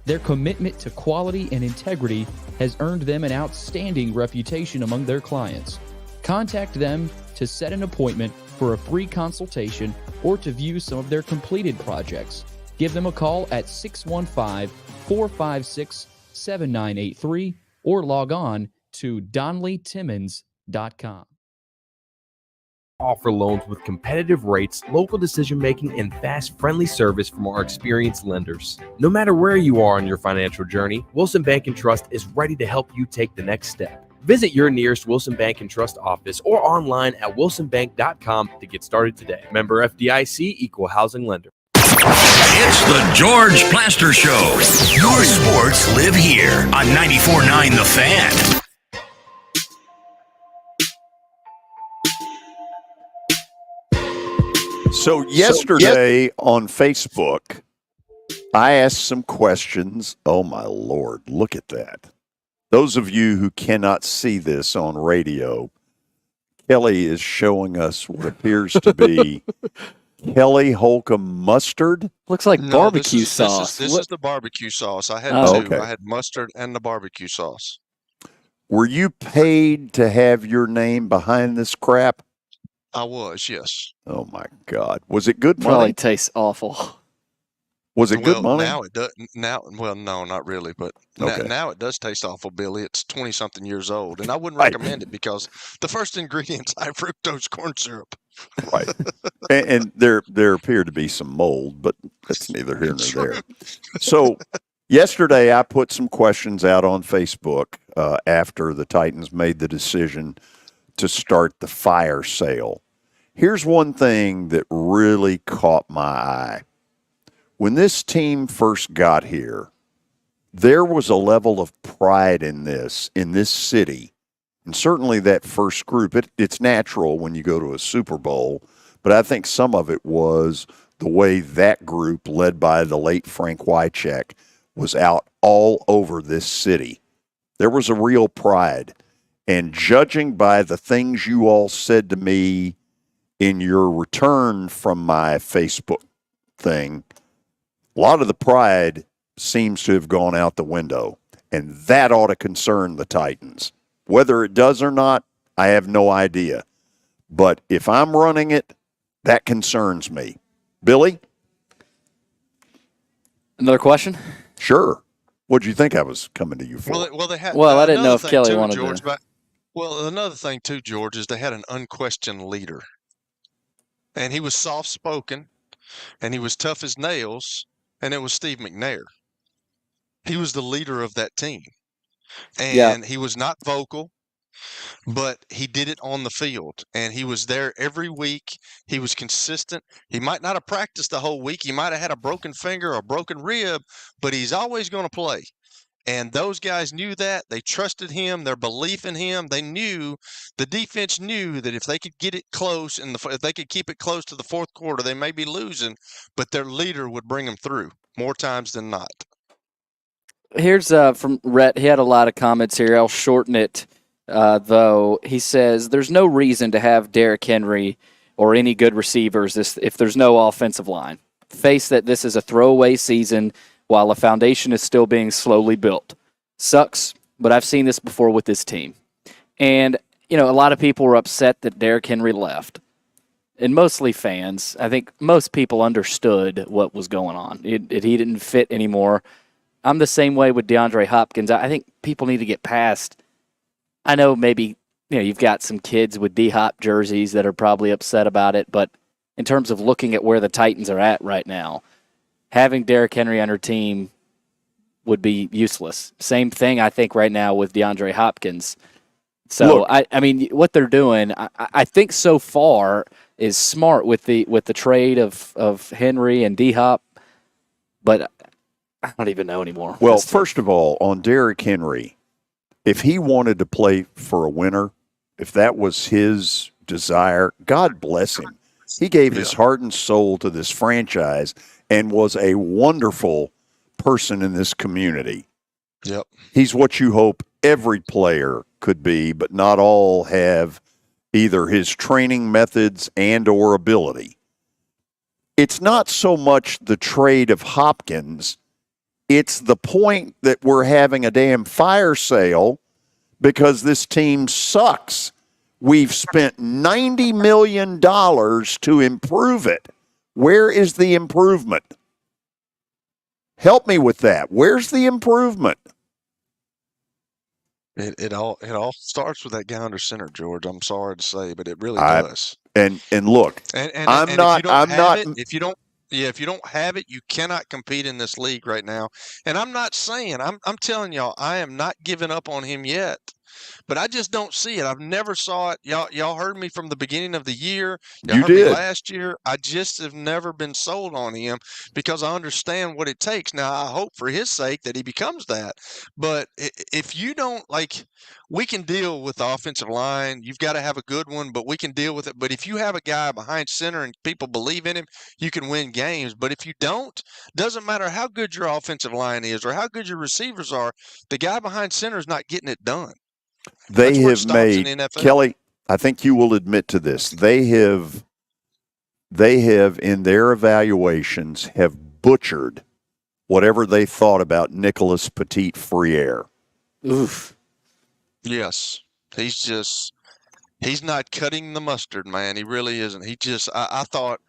Their commitment to quality and integrity has earned them an outstanding reputation among their clients. Contact them to set an appointment for a free consultation or to view some of their completed projects. Give them a call at 615-456-7983 or log on to DonnellyTimmons.com. Offer loans with competitive rates, local decision-making, and fast, friendly service from our experienced lenders. No matter where you are on your financial journey, Wilson Bank & Trust is ready to help you take the next step. Visit your nearest Wilson Bank & Trust office or online at wilsonbank.com to get started today. Member FDIC, Equal Housing Lender. It's the George Plaster Show. Your sports live here on 94.9 The Fan. So yesterday on Facebook, I asked some questions. Oh, my Lord, look at that. Those of you who cannot see this on radio, Kelly is showing us what appears to be Kelly Holcomb mustard. Looks like barbecue sauce. This is the barbecue sauce. I had two. Okay. I had mustard and the barbecue sauce. Were you paid to have your name behind this crap? I was, yes. Oh, my God. Was it good money? Probably tastes awful. Was it good money? Now it does. Well, no, not really, but now it does taste awful, Billy. It's 20-something years old, and I wouldn't recommend it because the first ingredient's high fructose corn syrup. Right, and there appeared to be some mold, but that's neither here nor there. So yesterday, I put some questions out on Facebook after the Titans made the decision to start the fire sale. Here's one thing that really caught my eye. When this team first got here, there was a level of pride in this city. And certainly that first group, it's natural when you go to a Super Bowl, but I think some of it was the way that group, led by the late Frank Wycheck, was out all over this city. There was a real pride. And judging by the things you all said to me in your return from my Facebook thing, a lot of the pride seems to have gone out the window, and that ought to concern the Titans. Whether it does or not, I have no idea. But if I'm running it, that concerns me. Billy? Another question? Sure. What do you think I was coming to you for? Well, I didn't know if Kelly wanted George, to. Well, another thing, too, George, is they had an unquestioned leader. And he was soft-spoken, and he was tough as nails, and it was Steve McNair. He was the leader of that team. And he was not vocal, but he did it on the field. And he was there every week. He was consistent. He might not have practiced the whole week. He might have had a broken finger or a broken rib, but he's always going to play. And those guys knew that. They trusted him, their belief in him. They knew, the defense knew that if they could get it close, if they could keep it close to the fourth quarter, they may be losing, but their leader would bring them through more times than not. Here's from Rhett. He had a lot of comments here. I'll shorten it, though. He says, there's no reason to have Derrick Henry or any good receivers if there's no offensive line. Face that this is a throwaway season while a foundation is still being slowly built. Sucks, but I've seen this before with this team. And, a lot of people were upset that Derrick Henry left. And mostly fans. I think most people understood what was going on. He didn't fit anymore. I'm the same way with DeAndre Hopkins. I think people need to get past, I know maybe you've got some kids with D-Hop jerseys that are probably upset about it, but in terms of looking at where the Titans are at right now, having Derrick Henry on her team would be useless. Same thing, I think, right now with DeAndre Hopkins. So, look, I mean, what they're doing, I think so far is smart with the trade of Henry and D-Hop, but I don't even know anymore. Well, first of all, on Derrick Henry, if he wanted to play for a winner, if that was his desire, God bless him. He gave his heart and soul to this franchise and was a wonderful person in this community. Yep. He's what you hope every player could be, but not all have either his training methods and or ability. It's not so much the trade of Hopkins. It's the point that we're having a damn fire sale because this team sucks. We've spent $90 million to improve it. Where is the improvement? Help me with that. Where's the improvement? It all starts with that guy under center, George. I'm sorry to say, but it really does. And look, if you don't have it, you cannot compete in this league right now. And I'm not saying I'm telling y'all, I am not giving up on him yet. But I just don't see it. I've never saw it. Y'all heard me from the beginning of the year. Y'all heard me last year. I just have never been sold on him because I understand what it takes. Now, I hope for his sake that he becomes that. But if you don't, we can deal with the offensive line. You've got to have a good one, but we can deal with it. But if you have a guy behind center and people believe in him, you can win games. But if you don't, doesn't matter how good your offensive line is or how good your receivers are, the guy behind center is not getting it done. They have made, Kelly, I think you will admit to this, they have in their evaluations have butchered whatever they thought about Nicholas Petit-Frere. Oof. Yes. He's not cutting the mustard, man. He really isn't. I thought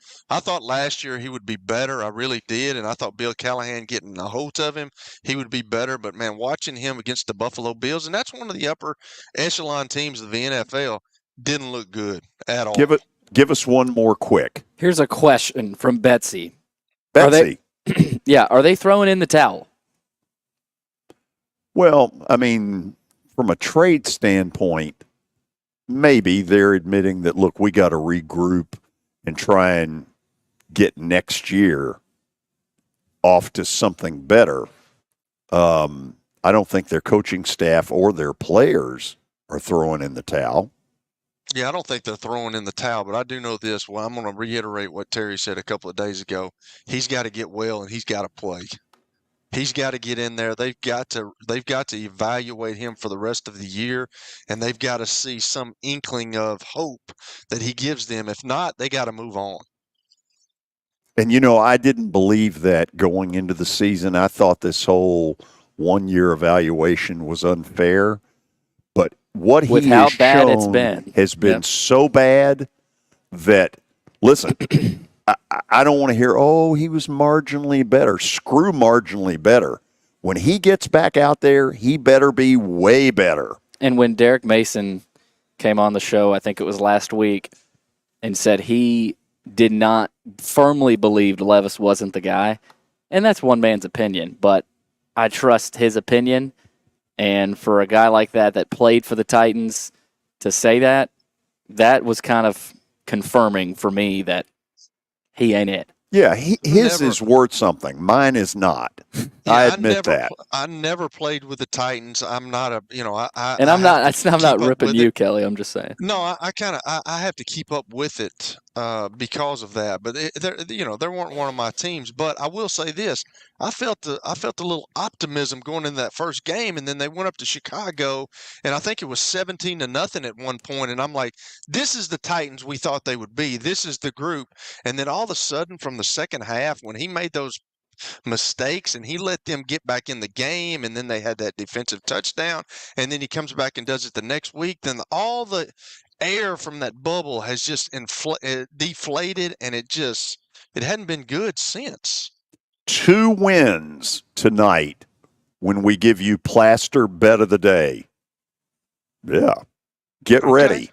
last year he would be better. I really did. And I thought Bill Callahan getting a hold of him, he would be better. But, man, watching him against the Buffalo Bills, and that's one of the upper echelon teams of the NFL, didn't look good at all. Give us one more quick. Here's a question from Betsy. Betsy? Are they throwing in the towel? Well, I mean, from a trade standpoint, maybe they're admitting that, look, we got to regroup and try and get next year off to something better. I don't think their coaching staff or their players are throwing in the towel. Yeah, I don't think they're throwing in the towel, but I do know this. Well, I'm going to reiterate what Terry said a couple of days ago. He's got to get well, and he's got to play. He's got to get in there. They've got to evaluate him for the rest of the year, and they've got to see some inkling of hope that he gives them. If not, they got to move on. And, I didn't believe that going into the season. I thought this whole one-year evaluation was unfair. But what he has shown has been so bad that, listen, I don't want to hear, he was marginally better. Screw marginally better. When he gets back out there, he better be way better. And when Derek Mason came on the show, I think it was last week, and said he did not firmly believe Levis wasn't the guy, and that's one man's opinion, but I trust his opinion. And for a guy like that played for the Titans to say that was kind of confirming for me that he ain't it. Yeah, his is worth something. Mine is not. I admit that. I never played with the Titans. I'm not a, I'm not ripping you, Kelly. I'm just saying. No, I have to keep up with it because of that. But they weren't one of my teams. But I will say this: I felt a little optimism going into that first game, and then they went up to Chicago, and I think it was 17-0 at one point, and I'm like, this is the Titans we thought they would be. This is the group. And then all of a sudden, from the second half, when he made those mistakes and he let them get back in the game, and then they had that defensive touchdown, and then he comes back and does it the next week, then all the air from that bubble has just deflated, and it hadn't been good since. 2 wins tonight when we give you Plaster Bet of the Day. Yeah. Get ready.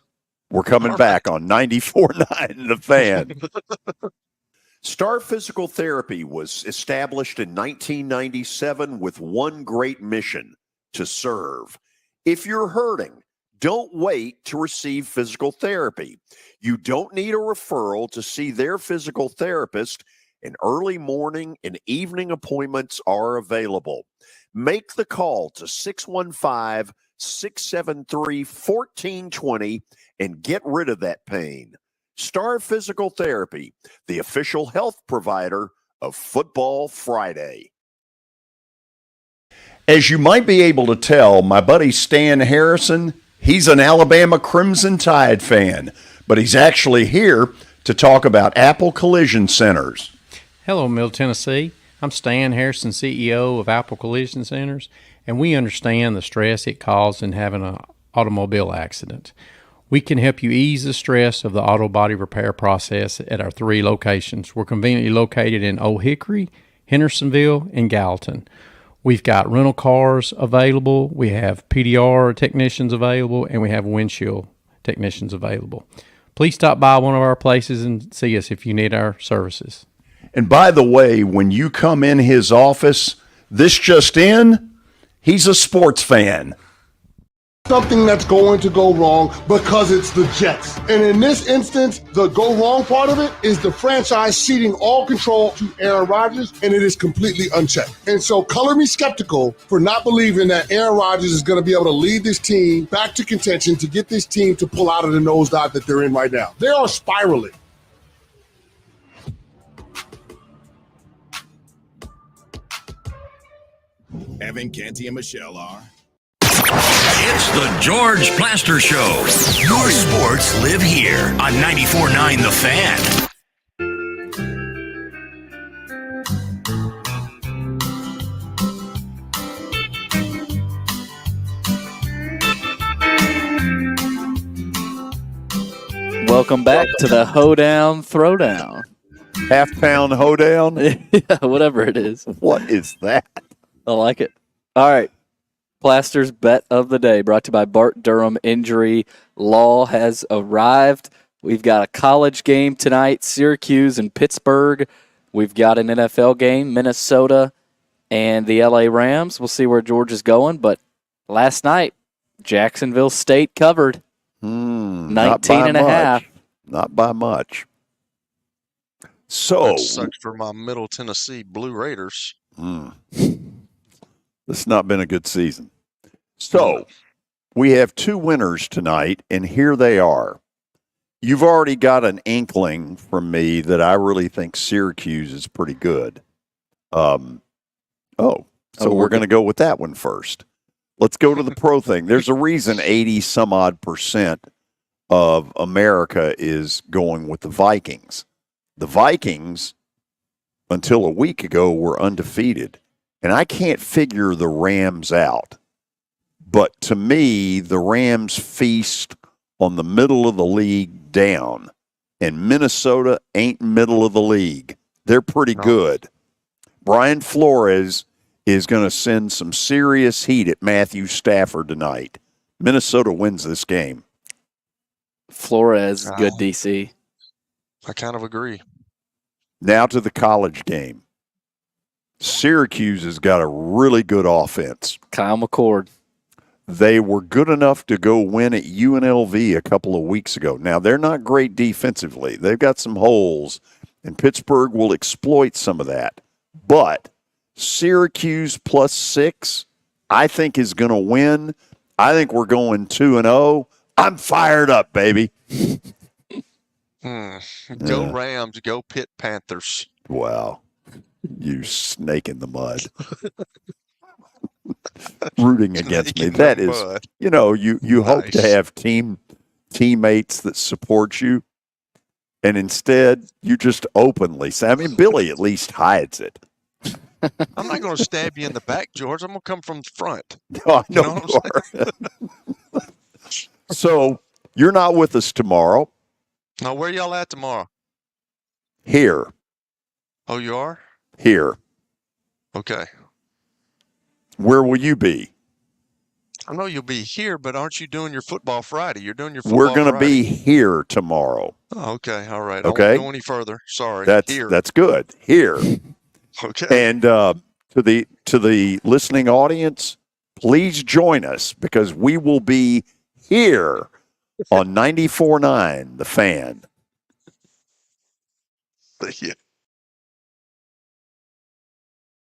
We're coming back on 94.9 The Fan. Star Physical Therapy was established in 1997 with one great mission: to serve. If you're hurting, don't wait to receive physical therapy. You don't need a referral to see their physical therapist, and early morning and evening appointments are available. Make the call to 615-673-1420 and get rid of that pain. Star Physical Therapy, the official health provider of Football Friday. As you might be able to tell, my buddy Stan Harrison, he's an Alabama Crimson Tide fan, but he's actually here to talk about Apple Collision Centers. Hello, Middle Tennessee. I'm Stan Harrison, CEO of Apple Collision Centers, and we understand the stress it causes in having an automobile accident. We can help you ease the stress of the auto body repair process at our 3 locations. We're conveniently located in Old Hickory, Hendersonville, and Gallatin. We've got rental cars available, we have PDR technicians available, and we have windshield technicians available. Please stop by one of our places and see us if you need our services. And by the way, when you come in his office, this just in, he's a sports fan. Something that's going to go wrong because it's the Jets. And in this instance, the go wrong part of it is the franchise ceding all control to Aaron Rodgers, and it is completely unchecked. And so color me skeptical for not believing that Aaron Rodgers is going to be able to lead this team back to contention to get this team to pull out of the nosedive that they're in right now. They are spiraling. Evan, Canty, and Michelle are. It's the George Plaster Show. Your sports live here on 94.9 The Fan. Welcome back to the Hoedown Throwdown. Half-pound hoedown? Yeah, whatever it is. What is that? I like it. All right. Plaster's Bet of the Day, brought to you by Bart Durham Injury Law, has arrived. We've got a college game tonight, Syracuse and Pittsburgh. We've got an NFL game, Minnesota and the LA Rams. We'll see where George is going, but last night, Jacksonville State covered 19 and a half. Not by much. So That sucks for my Middle Tennessee Blue Raiders. This has not been a good season. So we have 2 winners tonight, and here they are. You've already got an inkling from me that I really think Syracuse is pretty good. So we're going to go with that one first. Let's go to the pro thing. There's a reason 80-some-odd% of America is going with the Vikings. The Vikings, until a week ago, were undefeated. And I can't figure the Rams out. But to me, the Rams feast on the middle of the league down. And Minnesota ain't middle of the league. They're pretty good. Brian Flores is going to send some serious heat at Matthew Stafford tonight. Minnesota wins this game. Flores, good DC. I kind of agree. Now to the college game. Syracuse has got a really good offense. Kyle McCord. They were good enough to go win at UNLV a couple of weeks ago. Now, they're not great defensively. They've got some holes, and Pittsburgh will exploit some of that. But Syracuse +6, I think, is going to win. I think we're going 2-0. I'm fired up, baby. Go Rams, go Pitt Panthers. Wow. You snake in the mud. Rooting against me. That is, you hope to have teammates that support you, and instead you just openly say, I mean, Billy at least hides it. I'm not going to stab you in the back, George. I'm going to come from the front. No, I know you are. So you're not with us tomorrow. Now, where y'all at tomorrow? Here. Oh, you are? Here. Okay. Where will you be? I know you'll be here, but aren't you doing your football Friday? You're doing your football We're going to Friday. be here tomorrow. Oh, okay. All right. Okay. I won't go any further. Sorry. That's good. Here. Okay. And to the listening audience, please join us because we will be here on 94.9 The Fan. Yeah.